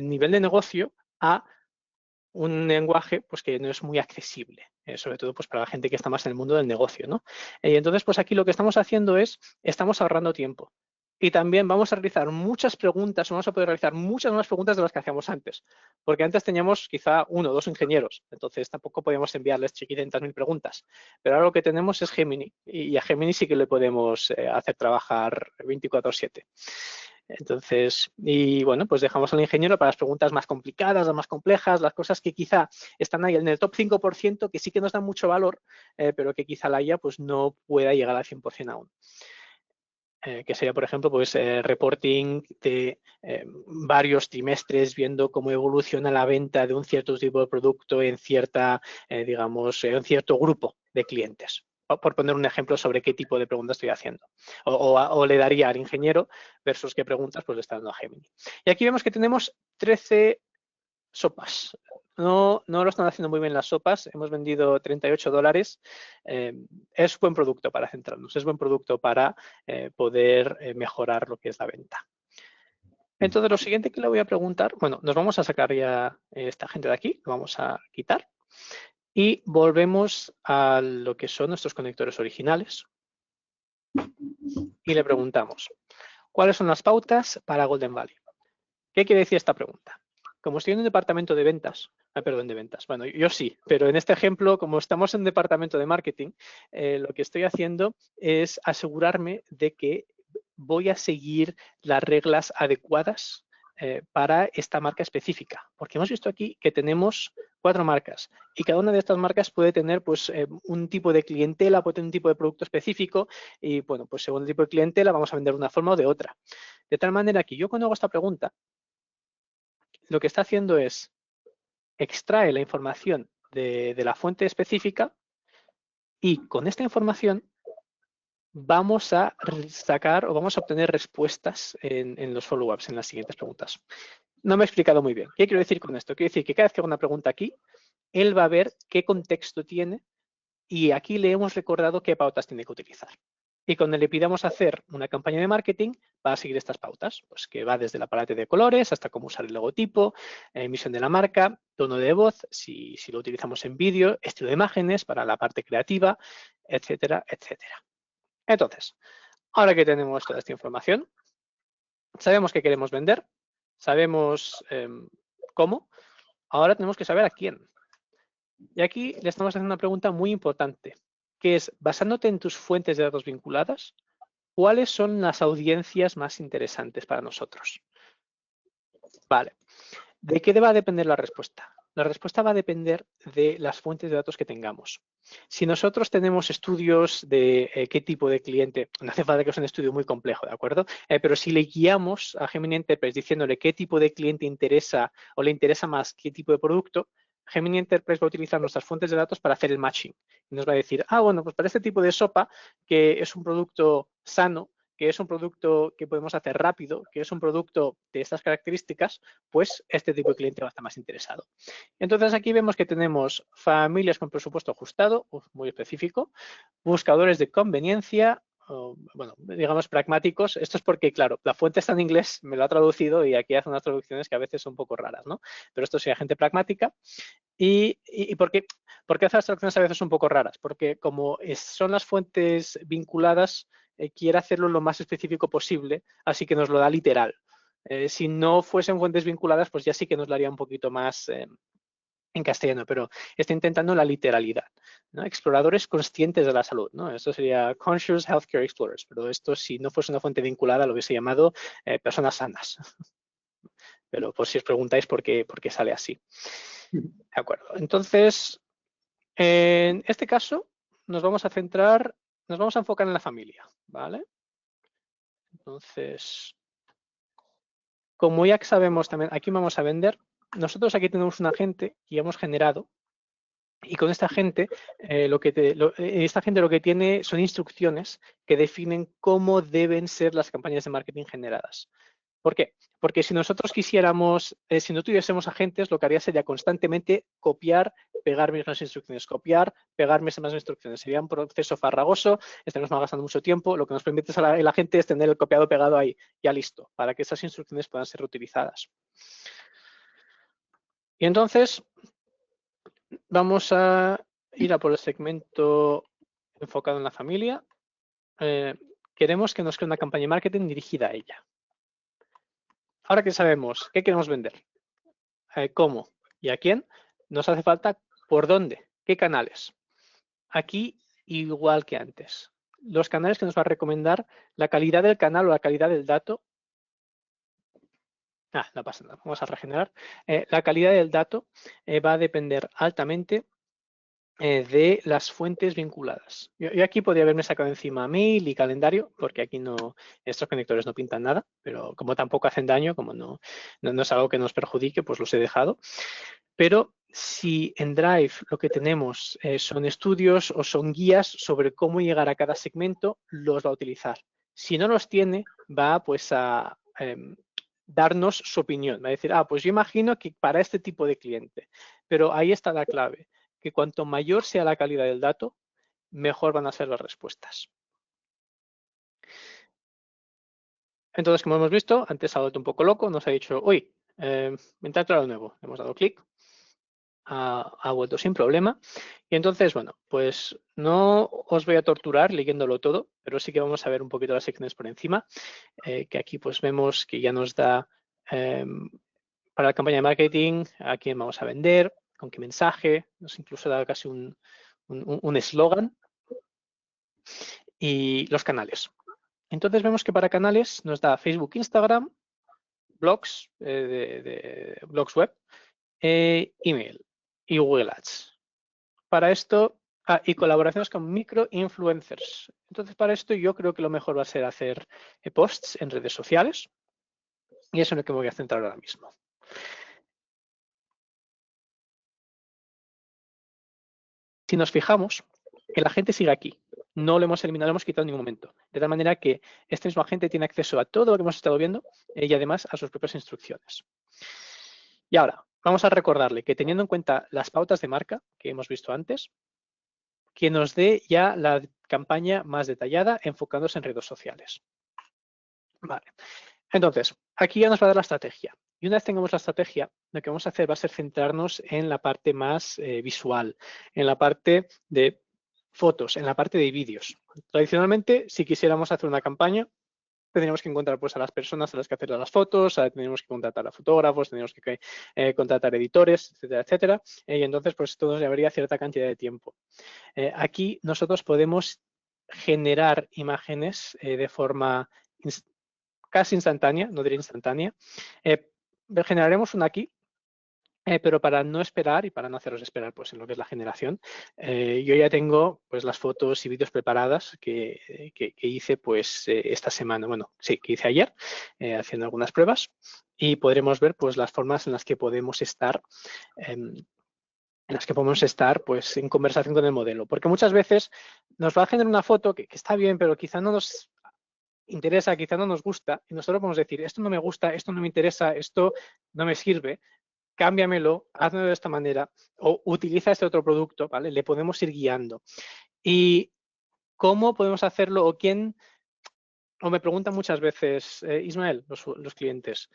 nivel de negocio a un lenguaje pues, que no es muy accesible, sobre todo pues, para la gente que está más en el mundo del negocio, ¿no? Y entonces, pues aquí lo que estamos haciendo es, estamos ahorrando tiempo. Y también vamos a realizar muchas preguntas, vamos a poder realizar muchas más preguntas de las que hacíamos antes. Porque antes teníamos quizá 1 o 2 ingenieros, entonces tampoco podíamos enviarles 500.000 preguntas. Pero ahora lo que tenemos es Gemini, y a Gemini sí que le podemos hacer trabajar 24/7. Entonces, y bueno, pues dejamos al ingeniero para las preguntas más complicadas, las más complejas, las cosas que quizá están ahí en el top 5%, que sí que nos dan mucho valor, pero que quizá la IA pues, no pueda llegar al 100% aún. Que sería, por ejemplo, pues reporting de varios trimestres viendo cómo evoluciona la venta de un cierto tipo de producto en cierta, digamos, en cierto grupo de clientes. Por poner un ejemplo sobre qué tipo de preguntas estoy haciendo. O le daría al ingeniero versus qué preguntas pues le está dando a Gemini. Y aquí vemos que tenemos 13 sopas. No lo están haciendo muy bien las sopas. Hemos vendido $38. Es buen producto para centrarnos. Es buen producto para poder mejorar lo que es la venta. Entonces, lo siguiente que le voy a preguntar, bueno, nos vamos a sacar ya esta gente de aquí, lo vamos a quitar. Y volvemos a lo que son nuestros conectores originales. Y le preguntamos, ¿cuáles son las pautas para Golden Valley? ¿Qué quiere decir esta pregunta? Como estoy en un departamento de ventas, bueno, yo sí, pero en este ejemplo, como estamos en un departamento de marketing, lo que estoy haciendo es asegurarme de que voy a seguir las reglas adecuadas para esta marca específica. Porque hemos visto aquí que tenemos 4 marcas y cada una de estas marcas puede tener pues, un tipo de clientela, puede tener un tipo de producto específico y, bueno, pues según el tipo de clientela vamos a vender de una forma o de otra. De tal manera que yo cuando hago esta pregunta, lo que está haciendo es extrae la información de la fuente específica y con esta información vamos a sacar o vamos a obtener respuestas en los follow-ups, en las siguientes preguntas. No me he explicado muy bien. ¿Qué quiero decir con esto? Quiero decir que cada vez que hago una pregunta aquí, él va a ver qué contexto tiene y aquí le hemos recordado qué pautas tiene que utilizar. Y cuando le pidamos hacer una campaña de marketing, va a seguir estas pautas, pues que va desde la paleta de colores hasta cómo usar el logotipo, emisión de la marca, tono de voz, si lo utilizamos en vídeo, estilo de imágenes para la parte creativa, etcétera, etcétera. Entonces, ahora que tenemos toda esta información, sabemos qué queremos vender, sabemos cómo, ahora tenemos que saber a quién. Y aquí le estamos haciendo una pregunta muy importante, que es, basándote en tus fuentes de datos vinculadas, ¿cuáles son las audiencias más interesantes para nosotros? Vale. ¿De qué va a depender la respuesta? La respuesta va a depender de las fuentes de datos que tengamos. Si nosotros tenemos estudios de qué tipo de cliente, no hace falta que sea un estudio muy complejo, ¿de acuerdo? Pero si le guiamos a Gemini Enterprise diciéndole qué tipo de cliente interesa o le interesa más qué tipo de producto, Gemini Enterprise va a utilizar nuestras fuentes de datos para hacer el matching. Y nos va a decir, bueno, pues para este tipo de sopa, que es un producto sano, que es un producto que podemos hacer rápido, que es un producto de estas características, pues este tipo de cliente va a estar más interesado. Entonces aquí vemos que tenemos familias con presupuesto ajustado, muy específico, buscadores de conveniencia, bueno, digamos pragmáticos. Esto es porque, claro, la fuente está en inglés, me lo ha traducido y aquí hace unas traducciones que a veces son un poco raras, ¿no? Pero esto sería gente pragmática. ¿Y por qué hace las traducciones a veces un poco raras? Porque como son las fuentes vinculadas, quiere hacerlo lo más específico posible, así que nos lo da literal. Si no fuesen fuentes vinculadas, pues ya sí que nos lo haría un poquito más en castellano, pero está intentando la literalidad, ¿no? Exploradores conscientes de la salud, ¿no? Esto sería Conscious Healthcare Explorers, pero esto, si no fuese una fuente vinculada, lo hubiese llamado personas sanas. Pero por si os preguntáis por qué sale así. De acuerdo. Entonces, en este caso, nos vamos a enfocar en la familia, ¿vale? Entonces, como ya sabemos también, aquí vamos a vender. Nosotros aquí tenemos un agente que hemos generado y con esta gente, esta gente lo que tiene son instrucciones que definen cómo deben ser las campañas de marketing generadas. ¿Por qué? Porque si nosotros quisiéramos, si no tuviésemos agentes, lo que haría sería constantemente copiar, pegar mismas instrucciones, copiar, pegar mismas instrucciones. Sería un proceso farragoso, estaríamos gastando mucho tiempo. Lo que nos permite el agente es tener el copiado pegado ahí, ya listo, para que esas instrucciones puedan ser reutilizadas. Y entonces, vamos a ir a por el segmento enfocado en la familia. Queremos que nos cree una campaña de marketing dirigida a ella. Ahora que sabemos qué queremos vender, cómo y a quién, nos hace falta por dónde, qué canales. Aquí, igual que antes, los canales que nos va a recomendar, la calidad del canal o la calidad del dato. No pasa nada, vamos a regenerar. La calidad del dato va a depender altamente de las fuentes vinculadas. Yo aquí podría haberme sacado encima mail y calendario, porque aquí no, estos conectores no pintan nada, pero como tampoco hacen daño, como no es algo que nos perjudique, pues los he dejado. Pero si en Drive lo que tenemos son estudios o son guías sobre cómo llegar a cada segmento, los va a utilizar. Si no los tiene, va pues a darnos su opinión. Va a decir, pues yo imagino que para este tipo de cliente. Pero ahí está la clave, que cuanto mayor sea la calidad del dato, mejor van a ser las respuestas. Entonces, como hemos visto, antes ha vuelto un poco loco, nos ha dicho, uy, entra algo nuevo. Hemos dado clic. Ha vuelto sin problema. Y entonces, bueno, pues no os voy a torturar leyéndolo todo, pero sí que vamos a ver un poquito las secciones por encima, que aquí pues vemos que ya nos da para la campaña de marketing a quién vamos a vender, con qué mensaje, nos incluso da casi un eslogan y los canales. Entonces vemos que para canales nos da Facebook, Instagram, blogs, blogs web, email y Google Ads. Para esto, y colaboraciones con micro-influencers. Entonces, para esto yo creo que lo mejor va a ser hacer posts en redes sociales. Y eso es en lo que me voy a centrar ahora mismo. Si nos fijamos, el agente sigue aquí. No lo hemos eliminado, lo hemos quitado en ningún momento. De tal manera que este mismo agente tiene acceso a todo lo que hemos estado viendo y además a sus propias instrucciones. Y ahora, vamos a recordarle que teniendo en cuenta las pautas de marca que hemos visto antes, que nos dé ya la campaña más detallada enfocándose en redes sociales. Vale. Entonces, aquí ya nos va a dar la estrategia. Y una vez tengamos la estrategia, lo que vamos a hacer va a ser centrarnos en la parte más visual, en la parte de fotos, en la parte de vídeos. Tradicionalmente, si quisiéramos hacer una campaña, tendríamos que encontrar pues, a las personas a las que hacer las fotos, tendríamos que contratar a fotógrafos, tendríamos que contratar editores, etcétera, etcétera. Y entonces, pues esto nos llevaría cierta cantidad de tiempo. Aquí nosotros podemos generar imágenes de forma casi instantánea, no diría instantánea. Generaremos una aquí, pero para no esperar y para no haceros esperar pues, en lo que es la generación, yo ya tengo pues, las fotos y vídeos preparadas que hice pues, esta semana, bueno, sí, que hice ayer, haciendo algunas pruebas y podremos ver pues, las formas en las que podemos estar pues, en conversación con el modelo. Porque muchas veces nos va a generar una foto que está bien, pero quizá no nos interesa, quizá no nos gusta, y nosotros podemos decir, esto no me gusta, esto no me interesa, esto no me sirve, cámbiamelo, hazlo de esta manera, o utiliza este otro producto, ¿vale? Le podemos ir guiando. ¿Y cómo podemos hacerlo? O me preguntan muchas veces, Ismael, los clientes,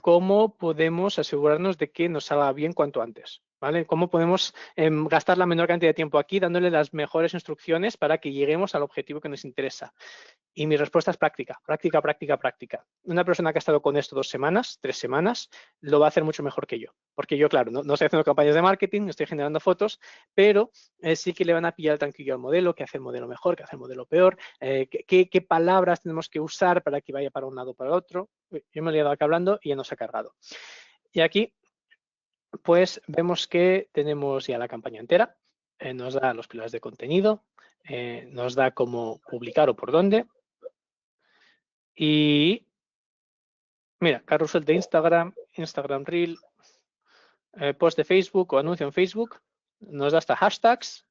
¿cómo podemos asegurarnos de que nos salga bien cuanto antes? ¿vale? ¿Cómo podemos gastar la menor cantidad de tiempo aquí dándole las mejores instrucciones para que lleguemos al objetivo que nos interesa? Y mi respuesta es práctica, práctica, práctica, práctica. Una persona que ha estado con esto 2 semanas, 3 semanas, lo va a hacer mucho mejor que yo. Porque yo, claro, no estoy haciendo campañas de marketing, no estoy generando fotos, pero sí que le van a pillar el tranquillo al modelo, qué hace el modelo mejor, qué hace el modelo peor, qué palabras tenemos que usar para que vaya para un lado o para el otro. Yo me he liado acá hablando y ya no se ha cargado. Y aquí pues vemos que tenemos ya la campaña entera, nos da los pilares de contenido, nos da cómo publicar o por dónde. Y mira, carrusel de Instagram, Instagram Reel, post de Facebook o anuncio en Facebook, nos da hasta hashtags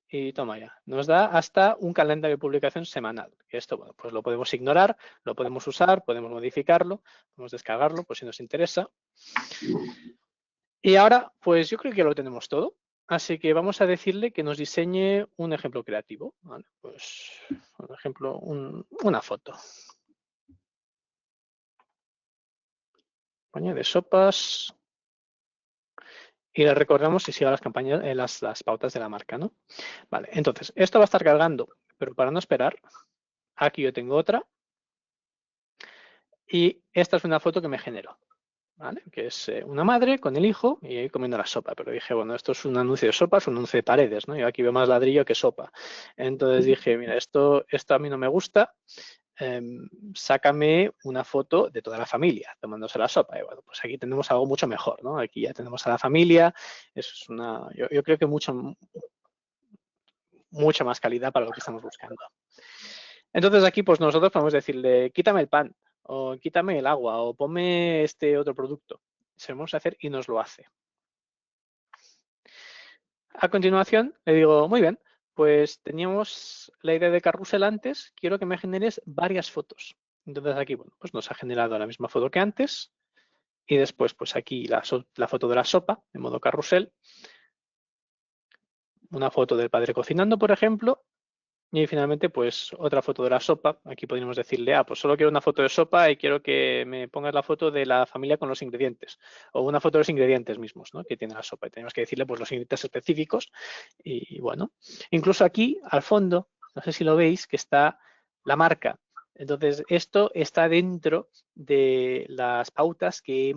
y toma ya, nos da hasta un calendario de publicación semanal. Esto, bueno, pues lo podemos ignorar, lo podemos usar, podemos modificarlo, podemos descargarlo por si nos interesa. Y ahora, pues yo creo que ya lo tenemos todo. Así que vamos a decirle que nos diseñe un ejemplo creativo. Vale, pues, por ejemplo, una foto. Campaña de sopas. Y le recordamos si siga las campañas, las pautas de la marca, ¿no? Vale, entonces, esto va a estar cargando, pero para no esperar, aquí yo tengo otra. Y esta es una foto que me generó. ¿Vale? Que es una madre con el hijo y ahí comiendo la sopa. Pero dije, bueno, esto es un anuncio de sopa, es un anuncio de paredes, ¿no? Yo aquí veo más ladrillo que sopa. Entonces dije, mira, esto a mí no me gusta, sácame una foto de toda la familia tomándose la sopa. Y bueno, pues aquí tenemos algo mucho mejor, ¿no? Aquí ya tenemos a la familia, eso es yo creo que mucha más calidad para lo que estamos buscando. Entonces aquí pues nosotros podemos decirle, quítame el pan, o quítame el agua, o ponme este otro producto. Se lo vamos a hacer y nos lo hace. A continuación le digo, muy bien, pues teníamos la idea de carrusel antes, quiero que me generes varias fotos. Entonces aquí, bueno, pues nos ha generado la misma foto que antes y después pues aquí la foto de la sopa en modo carrusel, una foto del padre cocinando, por ejemplo, y finalmente, pues otra foto de la sopa. Aquí podríamos decirle, pues solo quiero una foto de sopa y quiero que me pongas la foto de la familia con los ingredientes. O una foto de los ingredientes mismos, ¿no? Que tiene la sopa. Y tenemos que decirle pues los ingredientes específicos. Y bueno, incluso aquí al fondo, no sé si lo veis, que está la marca. Entonces, esto está dentro de las pautas que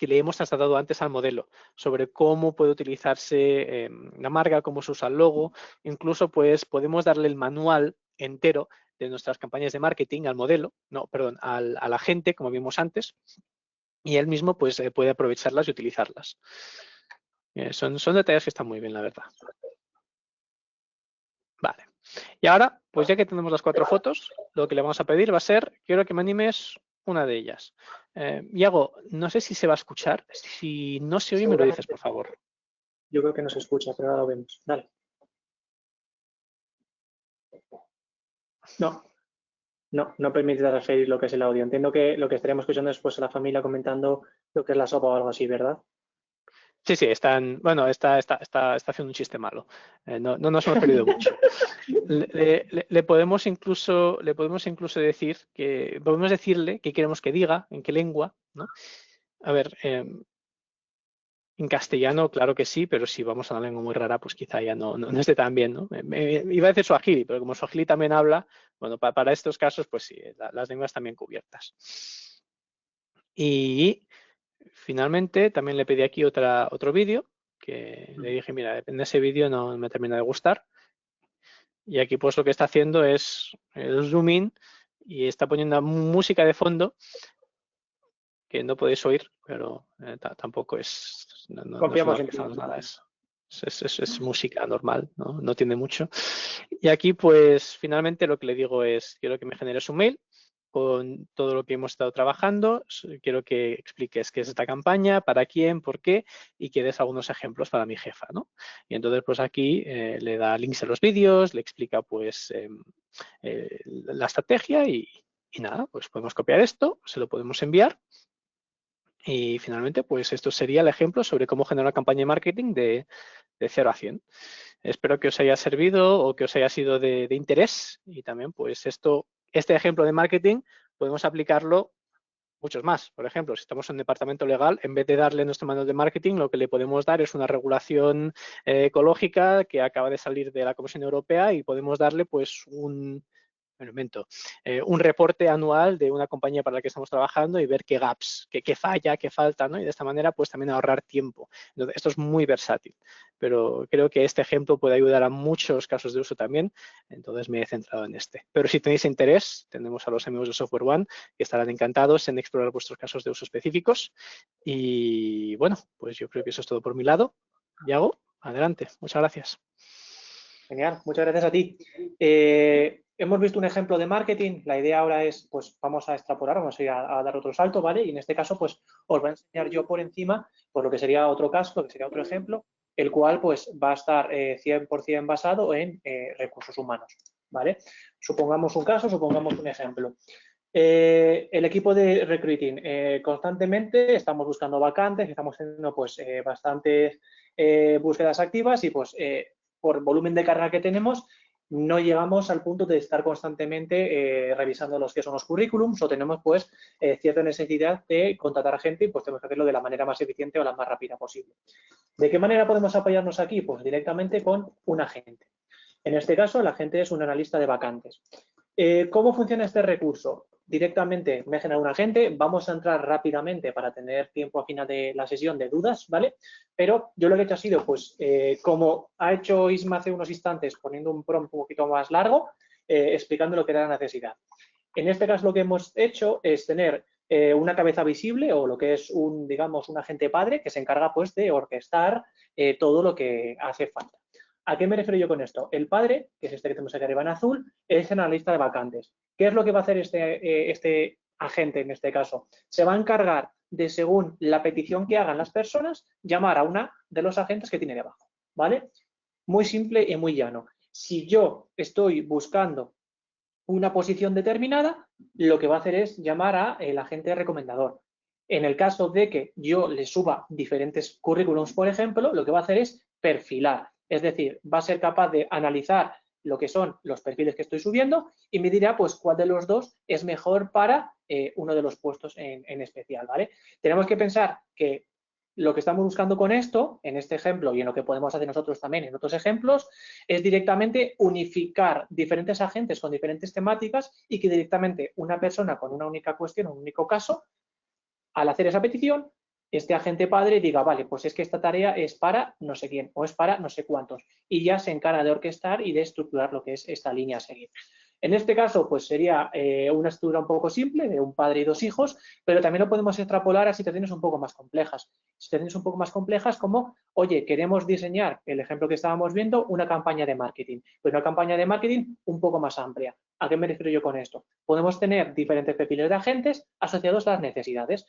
le hemos trasladado antes al modelo, sobre cómo puede utilizarse la marca, cómo se usa el logo. Incluso pues podemos darle el manual entero de nuestras campañas de marketing al modelo, a la gente, como vimos antes, y él mismo pues puede aprovecharlas y utilizarlas. Son detalles que están muy bien, la verdad. Vale. Y ahora, pues ya que tenemos las 4 fotos, lo que le vamos a pedir va a ser, quiero que me animes una de ellas. Iago, no sé si se va a escuchar. Si no se oye, me lo dices, por favor. Yo creo que no se escucha, pero ahora lo vemos. Dale. No permite transferir lo que es el audio. Entiendo que lo que estaríamos escuchando es pues a la familia comentando lo que es la sopa o algo así, ¿verdad? Sí, está haciendo un chiste malo. No nos hemos perdido mucho. Le podemos incluso decir que podemos decirle qué queremos que diga, en qué lengua, ¿no? A ver, en castellano, claro que sí, pero si vamos a una lengua muy rara, pues quizá ya no esté tan bien, ¿no? Iba a decir Swahili, pero como Swahili también habla, bueno, para estos casos, pues sí, las lenguas también cubiertas. Y finalmente también le pedí aquí otro vídeo que le dije, mira, en ese vídeo no me termina de gustar. Y aquí pues lo que está haciendo es el zoom in y está poniendo música de fondo que no podéis oír, pero tampoco es... Confiamos en nada, es música normal, no tiene mucho. Y aquí pues finalmente lo que le digo es, quiero que me generes un mail con todo lo que hemos estado trabajando, quiero que expliques qué es esta campaña, para quién, por qué y que des algunos ejemplos para mi jefa, ¿no? Y entonces pues aquí le da links a los vídeos, le explica pues la estrategia y nada, pues podemos copiar esto, se lo podemos enviar y finalmente pues esto sería el ejemplo sobre cómo generar una campaña de marketing de 0 a 100. Espero que os haya servido o que os haya sido de interés y también pues este ejemplo de marketing podemos aplicarlo muchos más. Por ejemplo, si estamos en un departamento legal, en vez de darle nuestro manual de marketing, lo que le podemos dar es una regulación ecológica que acaba de salir de la Comisión Europea y podemos darle pues un reporte anual de una compañía para la que estamos trabajando y ver qué gaps, qué falla, qué falta, ¿no? Y de esta manera, pues también ahorrar tiempo. Entonces, esto es muy versátil, pero creo que este ejemplo puede ayudar a muchos casos de uso también, entonces me he centrado en este. Pero si tenéis interés, tenemos a los amigos de Software One que estarán encantados en explorar vuestros casos de uso específicos. Y bueno, pues yo creo que eso es todo por mi lado. Yago, adelante. Muchas gracias. Genial, muchas gracias a ti. Hemos visto un ejemplo de marketing. La idea ahora es, pues vamos a extrapolar, vamos a ir a dar otro salto, ¿vale? Y en este caso, pues os voy a enseñar yo por encima, por lo que sería otro caso, lo que sería otro ejemplo, el cual pues va a estar 100% basado en recursos humanos, ¿vale? Supongamos un caso, supongamos un ejemplo. El equipo de recruiting, constantemente estamos buscando vacantes, estamos haciendo pues bastantes búsquedas activas y pues por volumen de carga que tenemos no llegamos al punto de estar constantemente revisando los que son los currículums o tenemos pues cierta necesidad de contratar gente y pues tenemos que hacerlo de la manera más eficiente o la más rápida posible. ¿De qué manera podemos apoyarnos aquí? Pues directamente con un agente. En este caso, el agente es un analista de vacantes. ¿Cómo funciona este recurso? Directamente me genera un agente, vamos a entrar rápidamente para tener tiempo a final de la sesión de dudas, ¿vale? Pero yo lo que he hecho ha sido, pues, como ha hecho Isma hace unos instantes, poniendo un prompt un poquito más largo, explicando lo que era la necesidad. En este caso lo que hemos hecho es tener una cabeza visible o lo que es un, digamos, un agente padre que se encarga, pues, de orquestar todo lo que hace falta. ¿A qué me refiero yo con esto? El padre, que es este que tenemos aquí arriba en azul, es analista de vacantes. ¿Qué es lo que va a hacer este agente en este caso? Se va a encargar de, según la petición que hagan las personas, llamar a una de los agentes que tiene debajo, ¿vale? Muy simple y muy llano. Si yo estoy buscando una posición determinada, lo que va a hacer es llamar al agente recomendador. En el caso de que yo le suba diferentes currículums, por ejemplo, lo que va a hacer es perfilar. Es decir, va a ser capaz de analizar lo que son los perfiles que estoy subiendo y me dirá pues cuál de los dos es mejor para uno de los puestos en especial, ¿vale? Tenemos que pensar que lo que estamos buscando con esto, en este ejemplo y en lo que podemos hacer nosotros también en otros ejemplos, es directamente unificar diferentes agentes con diferentes temáticas y que directamente una persona con una única cuestión, un único caso, al hacer esa petición, este agente padre diga, vale, pues es que esta tarea es para no sé quién o es para no sé cuántos y ya se encarga de orquestar y de estructurar lo que es esta línea a seguir. En este caso, pues sería una estructura un poco simple de un padre y dos hijos, pero también lo podemos extrapolar a situaciones un poco más complejas. Situaciones un poco más complejas como, oye, queremos diseñar, el ejemplo que estábamos viendo, una campaña de marketing, pero una campaña de marketing un poco más amplia. ¿A qué me refiero yo con esto? Podemos tener diferentes perfiles de agentes asociados a las necesidades.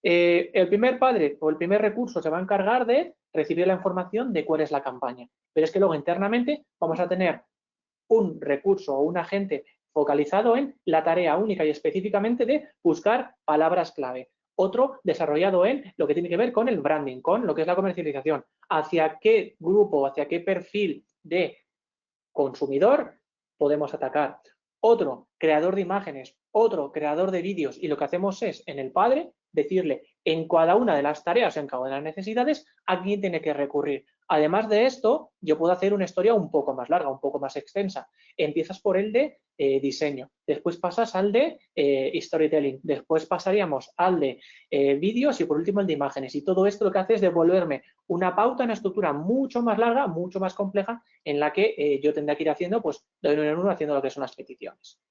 El primer padre o el primer recurso se va a encargar de recibir la información de cuál es la campaña, pero es que luego internamente vamos a tener un recurso o un agente focalizado en la tarea única y específicamente de buscar palabras clave. Otro desarrollado en lo que tiene que ver con el branding, con lo que es la comercialización. Hacia qué grupo, hacia qué perfil de consumidor podemos atacar. Otro, creador de imágenes, otro, creador de vídeos. Y lo que hacemos es, en el padre, decirle en cada una de las tareas, en cada una de las necesidades, a quién tiene que recurrir. Además de esto, yo puedo hacer una historia un poco más larga, un poco más extensa. Empiezas por el de diseño, después pasas al de storytelling, después pasaríamos al de vídeos y por último el de imágenes. Y todo esto lo que hace es devolverme una pauta, una estructura mucho más larga, mucho más compleja, en la que yo tendré que ir haciendo, pues, de uno en uno, haciendo lo que son las peticiones.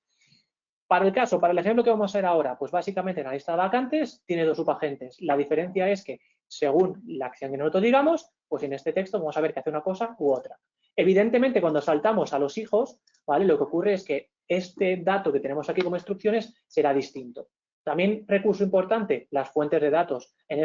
Para el ejemplo que vamos a hacer ahora, pues básicamente en la lista de vacantes tiene dos subagentes. La diferencia es que según la acción que nosotros digamos, pues en este texto vamos a ver que hace una cosa u otra. Evidentemente, cuando saltamos a los hijos, ¿vale? Lo que ocurre es que este dato que tenemos aquí como instrucciones será distinto. También recurso importante, las fuentes de datos. En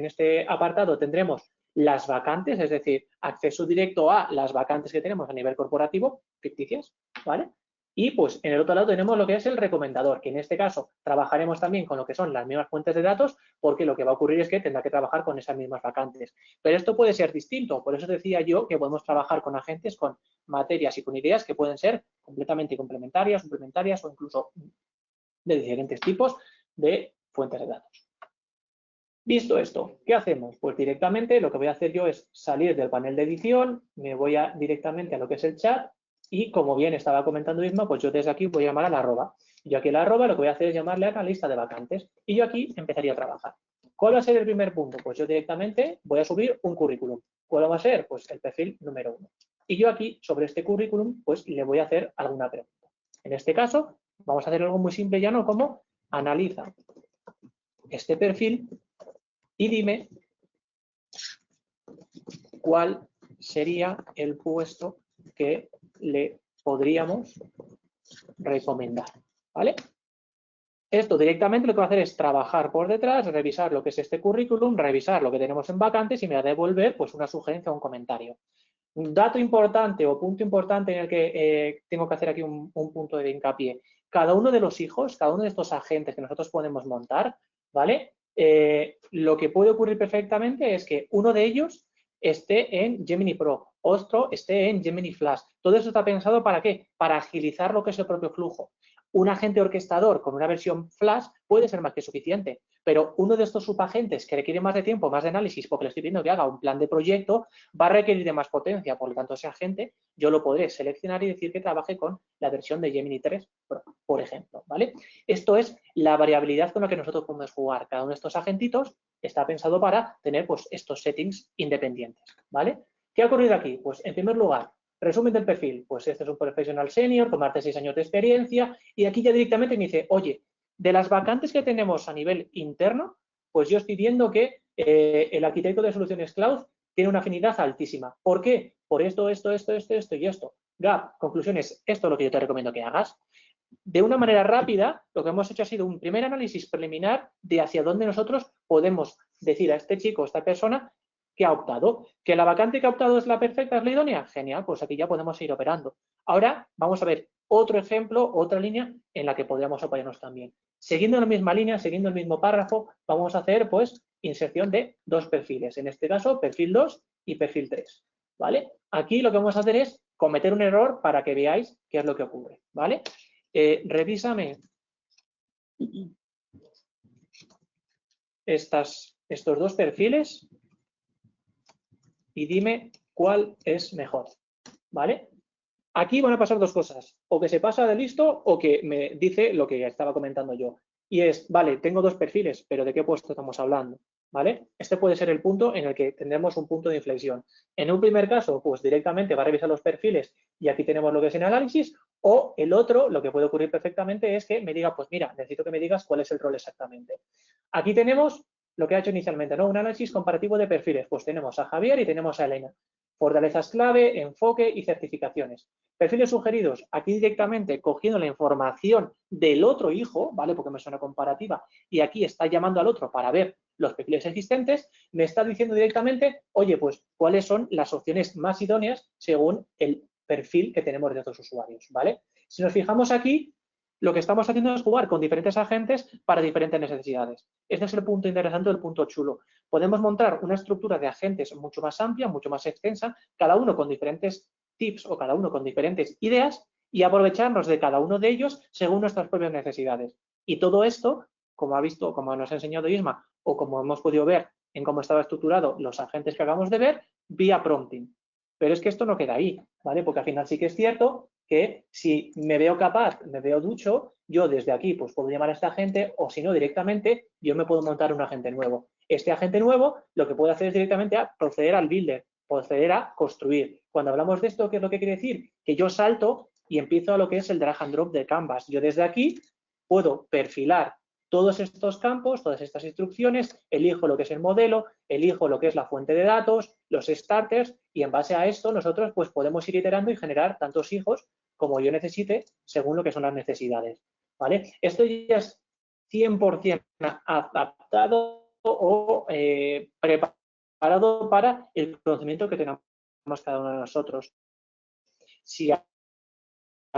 este apartado tendremos las vacantes, es decir, acceso directo a las vacantes que tenemos a nivel corporativo, ficticias, ¿vale? Y pues en el otro lado tenemos lo que es el recomendador, que en este caso trabajaremos también con lo que son las mismas fuentes de datos, porque lo que va a ocurrir es que tendrá que trabajar con esas mismas vacantes. Pero esto puede ser distinto, por eso decía yo que podemos trabajar con agentes, con materias y con ideas que pueden ser completamente complementarias, suplementarias o incluso de diferentes tipos de fuentes de datos. Visto esto, ¿qué hacemos? Pues directamente lo que voy a hacer yo es salir del panel de edición, me voy directamente a lo que es el chat y como bien estaba comentando Isma, pues yo desde aquí voy a llamar a la arroba. Yo aquí a la arroba lo que voy a hacer es llamarle a la lista de vacantes y yo aquí empezaría a trabajar. ¿Cuál va a ser el primer punto? Pues yo directamente voy a subir un currículum. ¿Cuál va a ser? Pues el perfil número 1. Y yo aquí, sobre este currículum, pues le voy a hacer alguna pregunta. En este caso, vamos a hacer algo muy simple ya, ¿no? Como analiza este perfil y dime cuál sería el puesto que le podríamos recomendar, ¿vale? Esto directamente lo que va a hacer es trabajar por detrás, revisar lo que es este currículum, revisar lo que tenemos en vacantes y me va a devolver pues una sugerencia o un comentario. Un dato importante o punto importante en el que tengo que hacer aquí un punto de hincapié. Cada uno de los hijos, cada uno de estos agentes que nosotros podemos montar, ¿vale? Lo que puede ocurrir perfectamente es que uno de ellos esté en Gemini Pro, otro esté en Gemini Flash. Todo eso está pensado ¿para qué? Para agilizar lo que es el propio flujo. Un agente orquestador con una versión Flash puede ser más que suficiente, pero uno de estos subagentes que requiere más de tiempo, más de análisis, porque le estoy pidiendo que haga un plan de proyecto, va a requerir de más potencia. Por lo tanto, ese agente yo lo podré seleccionar y decir que trabaje con la versión de Gemini 3, por ejemplo, ¿vale? Esto es la variabilidad con la que nosotros podemos jugar. Cada uno de estos agentitos está pensado para tener pues, estos settings independientes, ¿vale? ¿Qué ha ocurrido aquí? Pues, en primer lugar, resumen del perfil, pues este es un profesional senior, con más de 6 años de experiencia, y aquí ya directamente me dice, oye, de las vacantes que tenemos a nivel interno, pues yo estoy viendo que el arquitecto de soluciones cloud tiene una afinidad altísima. ¿Por qué? Por esto y esto. Gap, conclusiones, esto es lo que yo te recomiendo que hagas. De una manera rápida, lo que hemos hecho ha sido un primer análisis preliminar de hacia dónde nosotros podemos decir a este chico, a esta persona, que ha optado. ¿Que la vacante que ha optado es la perfecta, es la idónea? Genial, pues aquí ya podemos ir operando. Ahora vamos a ver otro ejemplo, otra línea en la que podríamos apoyarnos también. Siguiendo la misma línea, siguiendo el mismo párrafo, vamos a hacer pues inserción de dos perfiles. En este caso, perfil 2 y perfil 3. ¿Vale? Aquí lo que vamos a hacer es cometer un error para que veáis qué es lo que ocurre. ¿Vale? Revísame estos dos perfiles y dime cuál es mejor, ¿vale? Aquí van a pasar dos cosas, o que se pasa de listo o que me dice lo que estaba comentando yo. Y es, vale, tengo dos perfiles, pero ¿de qué puesto estamos hablando? ¿Vale? Este puede ser el punto en el que tendremos un punto de inflexión. En un primer caso, pues directamente va a revisar los perfiles y aquí tenemos lo que es en análisis, o el otro, lo que puede ocurrir perfectamente es que me diga, pues mira, necesito que me digas cuál es el rol exactamente. Aquí tenemos lo que ha hecho inicialmente, ¿no? Un análisis comparativo de perfiles. Pues tenemos a Javier y tenemos a Elena. Fortalezas clave, enfoque y certificaciones. Perfiles sugeridos, aquí directamente cogiendo la información del otro hijo, ¿vale? Porque me suena comparativa, y aquí está llamando al otro para ver los perfiles existentes, me está diciendo directamente, oye, pues, ¿cuáles son las opciones más idóneas según el perfil que tenemos de otros usuarios, ¿vale? Si nos fijamos aquí, lo que estamos haciendo es jugar con diferentes agentes para diferentes necesidades. Este es el punto interesante, el punto chulo. Podemos montar una estructura de agentes mucho más amplia, mucho más extensa, cada uno con diferentes tips o cada uno con diferentes ideas y aprovecharnos de cada uno de ellos según nuestras propias necesidades. Y todo esto, como ha visto, como nos ha enseñado Isma, o como hemos podido ver en cómo estaba estructurado los agentes que acabamos de ver, vía prompting. Pero es que esto no queda ahí, ¿vale? Porque al final sí que es cierto que si me veo capaz, me veo ducho, yo desde aquí pues puedo llamar a esta agente o si no directamente yo me puedo montar un agente nuevo. Este agente nuevo lo que puedo hacer es directamente a proceder al builder, proceder a construir. Cuando hablamos de esto, ¿qué es lo que quiere decir? Que yo salto y empiezo a lo que es el drag and drop de Canvas. Yo desde aquí puedo perfilar todos estos campos, todas estas instrucciones, elijo lo que es el modelo, elijo lo que es la fuente de datos, los starters y en base a esto nosotros pues podemos ir iterando y generar tantos hijos como yo necesite según lo que son las necesidades, ¿vale? Esto ya es 100% adaptado o preparado para el conocimiento que tenemos cada uno de nosotros. Si a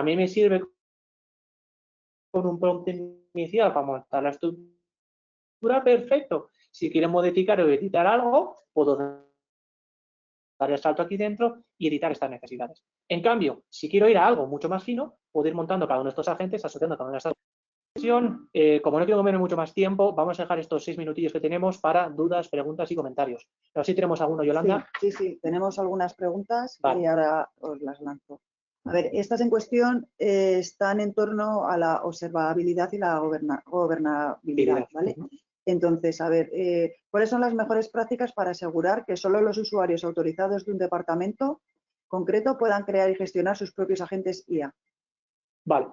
mí me sirve con un prompt inicial para montar la estructura, perfecto. Si quiero modificar o editar algo, puedo dar el salto aquí dentro y editar estas necesidades. En cambio, si quiero ir a algo mucho más fino, puedo ir montando cada uno de estos agentes, asociando cada una de estas como no quiero comer mucho más tiempo, vamos a dejar estos 6 minutillos que tenemos para dudas, preguntas y comentarios. A ver si tenemos alguno, Yolanda. Sí, tenemos algunas preguntas Vale. y ahora os las lanzo. A ver, estas en cuestión están en torno a la observabilidad y la gobernabilidad, ¿vale? Entonces, a ver, ¿cuáles son las mejores prácticas para asegurar que solo los usuarios autorizados de un departamento concreto puedan crear y gestionar sus propios agentes IA? Vale.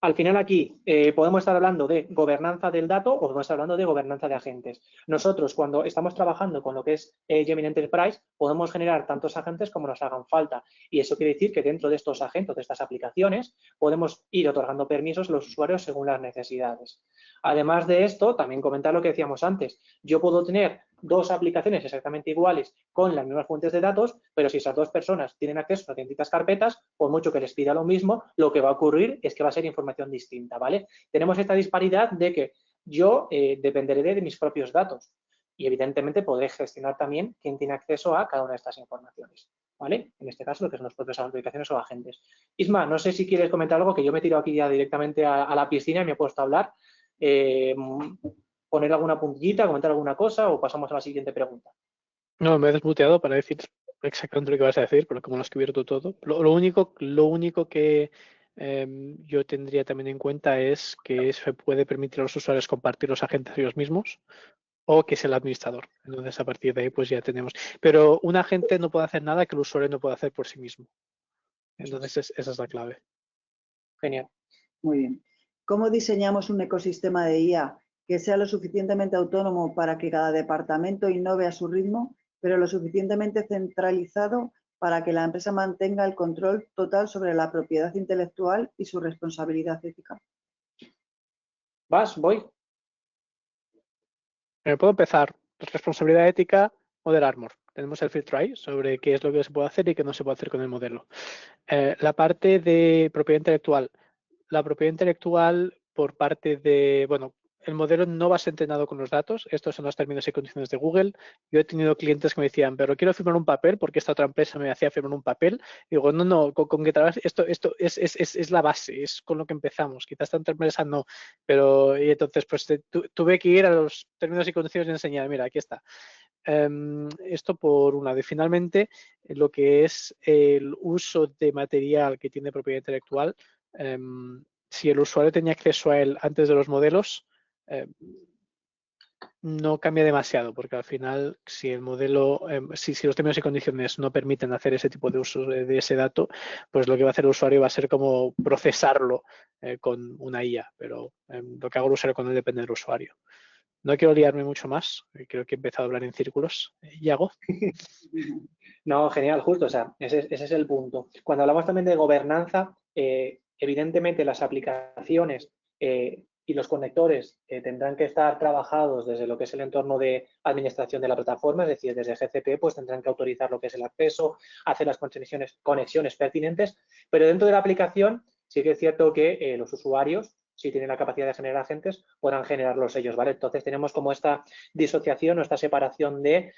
Al final aquí podemos estar hablando de gobernanza del dato o podemos estar hablando de gobernanza de agentes. Nosotros cuando estamos trabajando con lo que es Gemini Enterprise podemos generar tantos agentes como nos hagan falta y eso quiere decir que dentro de estos agentes, de estas aplicaciones, podemos ir otorgando permisos a los usuarios según las necesidades. Además de esto, también comentar lo que decíamos antes. Yo puedo tener 2 aplicaciones exactamente iguales con las mismas fuentes de datos, pero si esas 2 personas tienen acceso a distintas carpetas, por mucho que les pida lo mismo, lo que va a ocurrir es que va a ser información distinta, ¿vale? Tenemos esta disparidad de que yo dependeré de mis propios datos y evidentemente podré gestionar también quién tiene acceso a cada una de estas informaciones, ¿vale? En este caso, lo que son las propias aplicaciones o agentes. Isma, no sé si quieres comentar algo, que yo me tiro aquí ya directamente a la piscina y me he puesto a hablar. Poner alguna puntillita, comentar alguna cosa o pasamos a la siguiente pregunta. No, me he desmuteado para decir exactamente lo que vas a decir, pero como lo has cubierto todo. Lo único que yo tendría también en cuenta es que se puede permitir a los usuarios compartir los agentes ellos mismos o que es el administrador. Entonces, a partir de ahí, pues ya tenemos. Pero un agente no puede hacer nada que el usuario no pueda hacer por sí mismo. Entonces, esa es la clave. Genial. Muy bien. ¿Cómo diseñamos un ecosistema de IA que sea lo suficientemente autónomo para que cada departamento innove a su ritmo, pero lo suficientemente centralizado para que la empresa mantenga el control total sobre la propiedad intelectual y su responsabilidad ética? Voy. Puedo empezar. Responsabilidad ética, Model Armor. Tenemos el filtro ahí sobre qué es lo que se puede hacer y qué no se puede hacer con el modelo. La parte de propiedad intelectual. La propiedad intelectual por parte de, bueno, el modelo no va a ser entrenado con los datos. Estos son los términos y condiciones de Google. Yo he tenido clientes que me decían, pero quiero firmar un papel porque esta otra empresa me hacía firmar un papel. Y digo, no, con que trabajes, esto es la base, es con lo que empezamos. Quizás esta otra empresa no, pero y entonces pues tuve que ir a los términos y condiciones y enseñar, mira, aquí está. Esto por un lado. Y finalmente, lo que es el uso de material que tiene propiedad intelectual, si el usuario tenía acceso a él antes de los modelos, no cambia demasiado, porque al final, si el modelo, si los términos y condiciones no permiten hacer ese tipo de uso de ese dato, pues lo que va a hacer el usuario va a ser como procesarlo con una IA, pero lo que haga el usuario con él depende del usuario. No quiero liarme mucho más, creo que he empezado a hablar en círculos. ¿Yago? No, genial, justo, o sea, ese es el punto. Cuando hablamos también de gobernanza, evidentemente las aplicaciones y los conectores tendrán que estar trabajados desde lo que es el entorno de administración de la plataforma, es decir, desde GCP, pues tendrán que autorizar lo que es el acceso, hacer las conexiones pertinentes, pero dentro de la aplicación sí que es cierto que los usuarios, si tienen la capacidad de generar agentes, puedan generarlos ellos, ¿vale? Entonces tenemos como esta disociación o esta separación de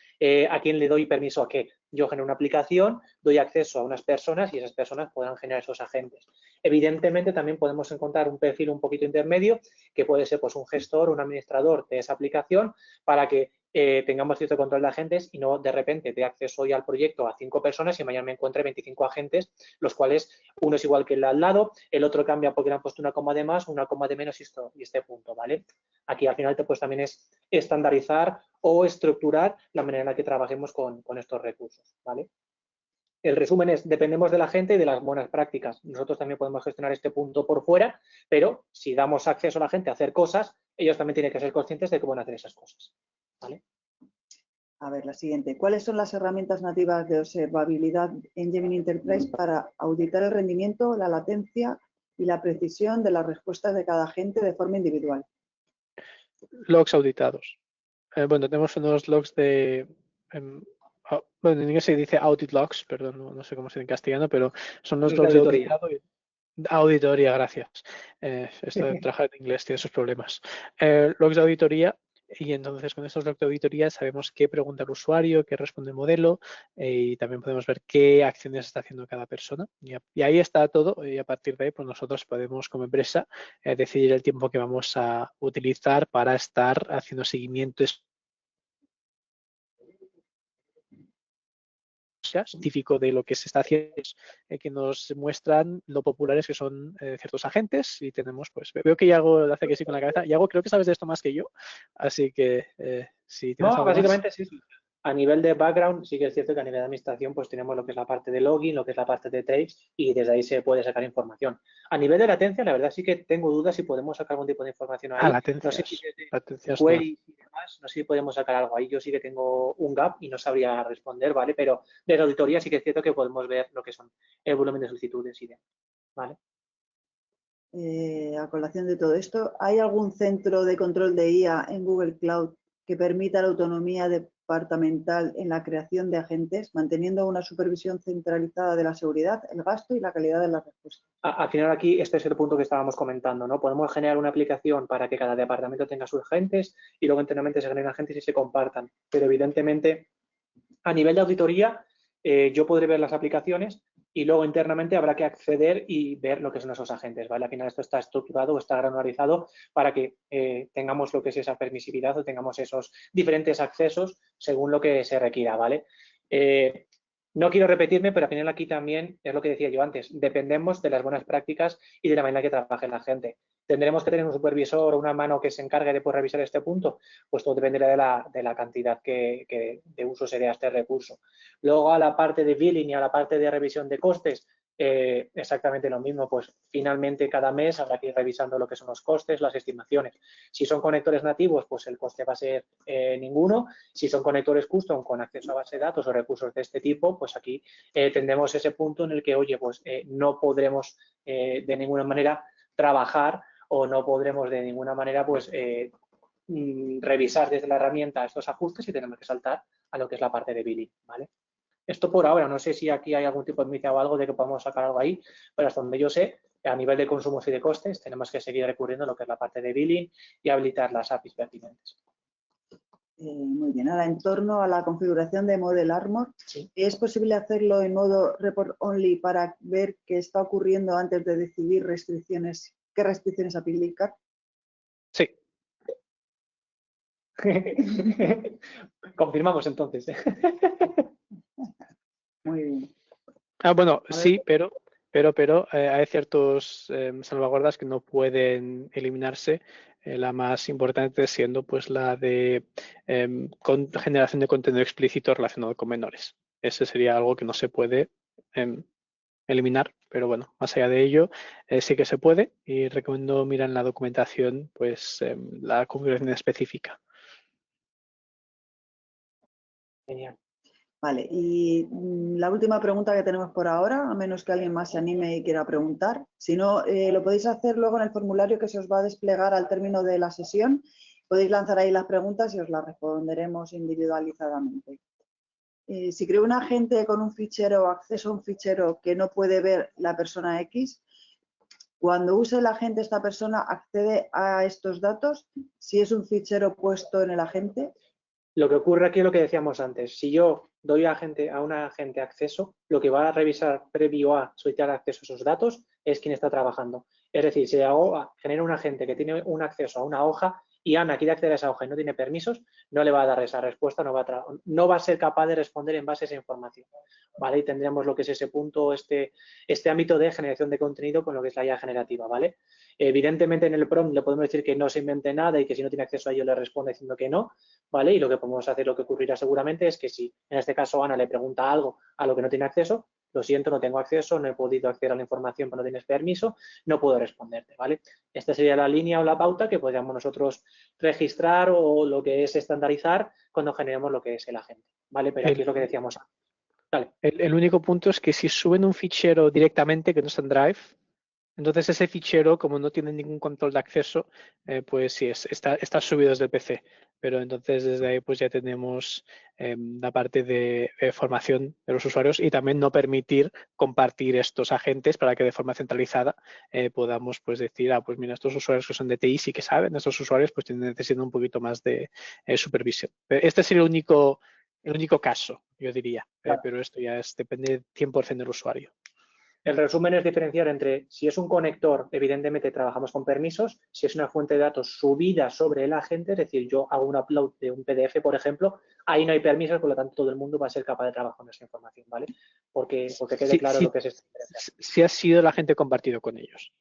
a quién le doy permiso a qué. Yo genero una aplicación, doy acceso a unas personas y esas personas puedan generar esos agentes. Evidentemente también podemos encontrar un perfil un poquito intermedio que puede ser pues un gestor, un administrador de esa aplicación para que tengamos cierto control de agentes y no de repente dé acceso hoy al proyecto a 5 personas y mañana me encuentre 25 agentes, los cuales uno es igual que el al lado, el otro cambia porque le han puesto una coma de más, una coma de menos y este punto, ¿vale? Aquí al final pues también es estandarizar o estructurar la manera en la que trabajemos con estos recursos, ¿vale? El resumen es, dependemos de la gente y de las buenas prácticas. Nosotros también podemos gestionar este punto por fuera, pero si damos acceso a la gente a hacer cosas, ellos también tienen que ser conscientes de que pueden hacer esas cosas, ¿vale? A ver, la siguiente. ¿Cuáles son las herramientas nativas de observabilidad en Gemini Enterprise para auditar el rendimiento, la latencia y la precisión de las respuestas de cada agente de forma individual? Logs auditados. Bueno, tenemos unos logs de... bueno, en inglés se dice audit logs, perdón, no sé cómo se dice en castellano, pero son los logs de auditado. Auditoría, gracias. Esto de trabajar en inglés tiene sus problemas. Logs de auditoría y entonces con estos bloques de auditoría sabemos qué pregunta el usuario, qué responde el modelo y también podemos ver qué acciones está haciendo cada persona. Y ahí está todo y a partir de ahí pues nosotros podemos como empresa decidir el tiempo que vamos a utilizar para estar haciendo seguimiento científico de lo que se está haciendo, que nos muestran lo populares que son ciertos agentes y tenemos, pues veo que Yago hace que sí con la cabeza. Yago, creo que sabes de esto más que yo, así que si tienes No, algo básicamente más. sí. A nivel de background, sí que es cierto que a nivel de administración, pues tenemos lo que es la parte de login, lo que es la parte de trades, y desde ahí se puede sacar información. A nivel de latencia, la verdad sí que tengo dudas si podemos sacar algún tipo de información ahí. No sé si desde Latencias no. queries y demás, no sé si podemos sacar algo ahí. Yo sí que tengo un gap y no sabría responder, ¿vale? Pero desde la auditoría sí que es cierto que podemos ver lo que son el volumen de solicitudes y demás, ¿vale? A colación de todo esto, ¿hay algún centro de control de IA en Google Cloud que permita la autonomía departamental en la creación de agentes, manteniendo una supervisión centralizada de la seguridad, el gasto y la calidad de las respuestas? Al final aquí este es el punto que estábamos comentando, ¿no? Podemos generar una aplicación para que cada departamento tenga sus agentes y luego internamente se generen agentes y se compartan. Pero evidentemente, a nivel de auditoría, yo podré ver las aplicaciones y luego internamente habrá que acceder y ver lo que son esos agentes, ¿vale? Al final esto está estructurado o está granularizado para que tengamos lo que es esa permisividad o tengamos esos diferentes accesos según lo que se requiera, ¿vale? No quiero repetirme, pero al final aquí también es lo que decía yo antes, dependemos de las buenas prácticas y de la manera que trabaje la gente. ¿Tendremos que tener un supervisor o una mano que se encargue de revisar este punto? Pues todo dependerá de la cantidad que de uso se dé a este recurso. Luego a la parte de billing y a la parte de revisión de costes, exactamente lo mismo, pues finalmente cada mes habrá que ir revisando lo que son los costes, las estimaciones. Si son conectores nativos, pues el coste va a ser ninguno. Si son conectores custom con acceso a base de datos o recursos de este tipo, pues aquí tendremos ese punto en el que, oye, pues no podremos de ninguna manera trabajar o no podremos de ninguna manera pues revisar desde la herramienta estos ajustes y tenemos que saltar a lo que es la parte de billing, ¿vale? Esto por ahora, no sé si aquí hay algún tipo de mito o algo de que podamos sacar algo ahí, pero hasta donde yo sé, a nivel de consumos y de costes, tenemos que seguir recurriendo a lo que es la parte de billing y habilitar las APIs pertinentes. Muy bien, ahora en torno a la configuración de Model Armor, Sí. ¿es posible hacerlo en modo report only para ver qué está ocurriendo antes de decidir qué restricciones aplicar? Sí. Confirmamos entonces. Muy bien. Bueno, sí, pero hay ciertos salvaguardas que no pueden eliminarse. La más importante siendo pues la de generación de contenido explícito relacionado con menores. Ese sería algo que no se puede eliminar, pero bueno, más allá de ello sí que se puede y recomiendo mirar en la documentación pues la configuración específica. Genial. Vale, y la última pregunta que tenemos por ahora, a menos que alguien más se anime y quiera preguntar. Si no, lo podéis hacer luego en el formulario que se os va a desplegar al término de la sesión. Podéis lanzar ahí las preguntas y os las responderemos individualizadamente. Si creo un agente con un fichero o acceso a un fichero que no puede ver la persona X, cuando use el agente, esta persona accede a estos datos. Si es un fichero puesto en el agente. Lo que ocurre aquí es lo que decíamos antes. Si yo doy a un agente acceso, lo que va a revisar previo a solicitar acceso a esos datos es quien está trabajando. Es decir, si genera un agente que tiene un acceso a una hoja y Ana quiere acceder a esa hoja y no tiene permisos, no le va a dar esa respuesta, no va a ser capaz de responder en base a esa información. ¿Vale? Y tendríamos lo que es ese punto, este ámbito de generación de contenido con lo que es la IA generativa, ¿vale? Evidentemente en el prompt le podemos decir que no se invente nada y que si no tiene acceso a ello le responde diciendo que no, ¿vale? Y lo que podemos hacer, lo que ocurrirá seguramente es que si en este caso Ana le pregunta algo a lo que no tiene acceso, lo siento, no tengo acceso, no he podido acceder a la información porque no tienes permiso, no puedo responderte, ¿vale? Esta sería la línea o la pauta que podríamos nosotros registrar o lo que es estandarizar cuando generemos lo que es el agente, ¿vale? Pero aquí es lo que decíamos antes. Vale. El único punto es que si suben un fichero directamente que no está en Drive, Entonces ese fichero, como no tiene ningún control de acceso, pues sí, está subido desde el PC. Pero entonces desde ahí pues ya tenemos la parte de formación de los usuarios y también no permitir compartir estos agentes para que de forma centralizada podamos pues decir, pues mira, estos usuarios que son de TI sí que saben, estos usuarios pues necesitan un poquito más de supervisión. Este sería el único caso, yo diría, Claro. pero esto ya depende 100% del usuario. El resumen es diferenciar entre si es un conector, evidentemente trabajamos con permisos, si es una fuente de datos subida sobre el agente, es decir, yo hago un upload de un PDF, por ejemplo, ahí no hay permisos, por lo tanto todo el mundo va a ser capaz de trabajar con esa información, ¿vale? Porque quede claro lo que es esta diferencia. Si ha sido el agente compartido con ellos.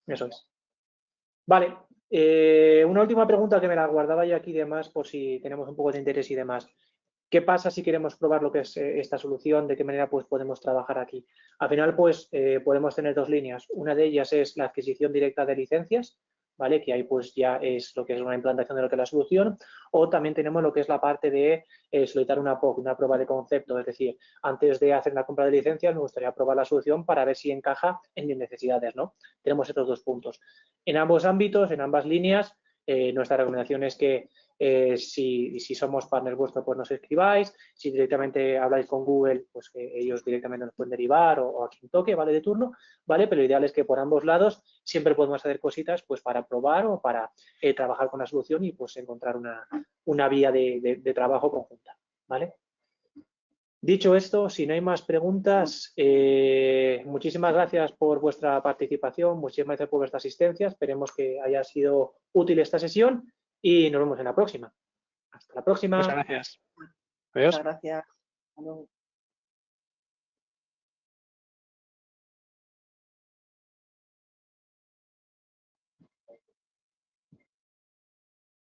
Eso es. Vale, una última pregunta que me la guardaba yo aquí y demás, por si tenemos un poco de interés y demás. ¿Qué pasa si queremos probar lo que es esta solución? ¿De qué manera pues, podemos trabajar aquí? Al final, pues, podemos tener dos líneas. Una de ellas es la adquisición directa de licencias, ¿vale? Que ahí pues ya es lo que es una implantación de lo que es la solución. O también tenemos lo que es la parte de solicitar una POC, una prueba de concepto. Es decir, antes de hacer la compra de licencias, me gustaría probar la solución para ver si encaja en mis necesidades, ¿no? Tenemos estos dos puntos. En ambos ámbitos, en ambas líneas, nuestra recomendación es que si somos partners vuestros, pues nos escribáis. Si directamente habláis con Google, pues que ellos directamente nos pueden derivar o a quien toque, ¿vale? De turno, ¿vale? Pero lo ideal es que por ambos lados siempre podemos hacer cositas pues para probar o para trabajar con la solución y pues encontrar una vía de trabajo conjunta, ¿vale? Dicho esto, si no hay más preguntas, muchísimas gracias por vuestra participación, muchísimas gracias por vuestra asistencia. Esperemos que haya sido útil esta sesión y nos vemos en la próxima. Hasta la próxima. Muchas gracias. Adiós. Muchas gracias. Hasta luego.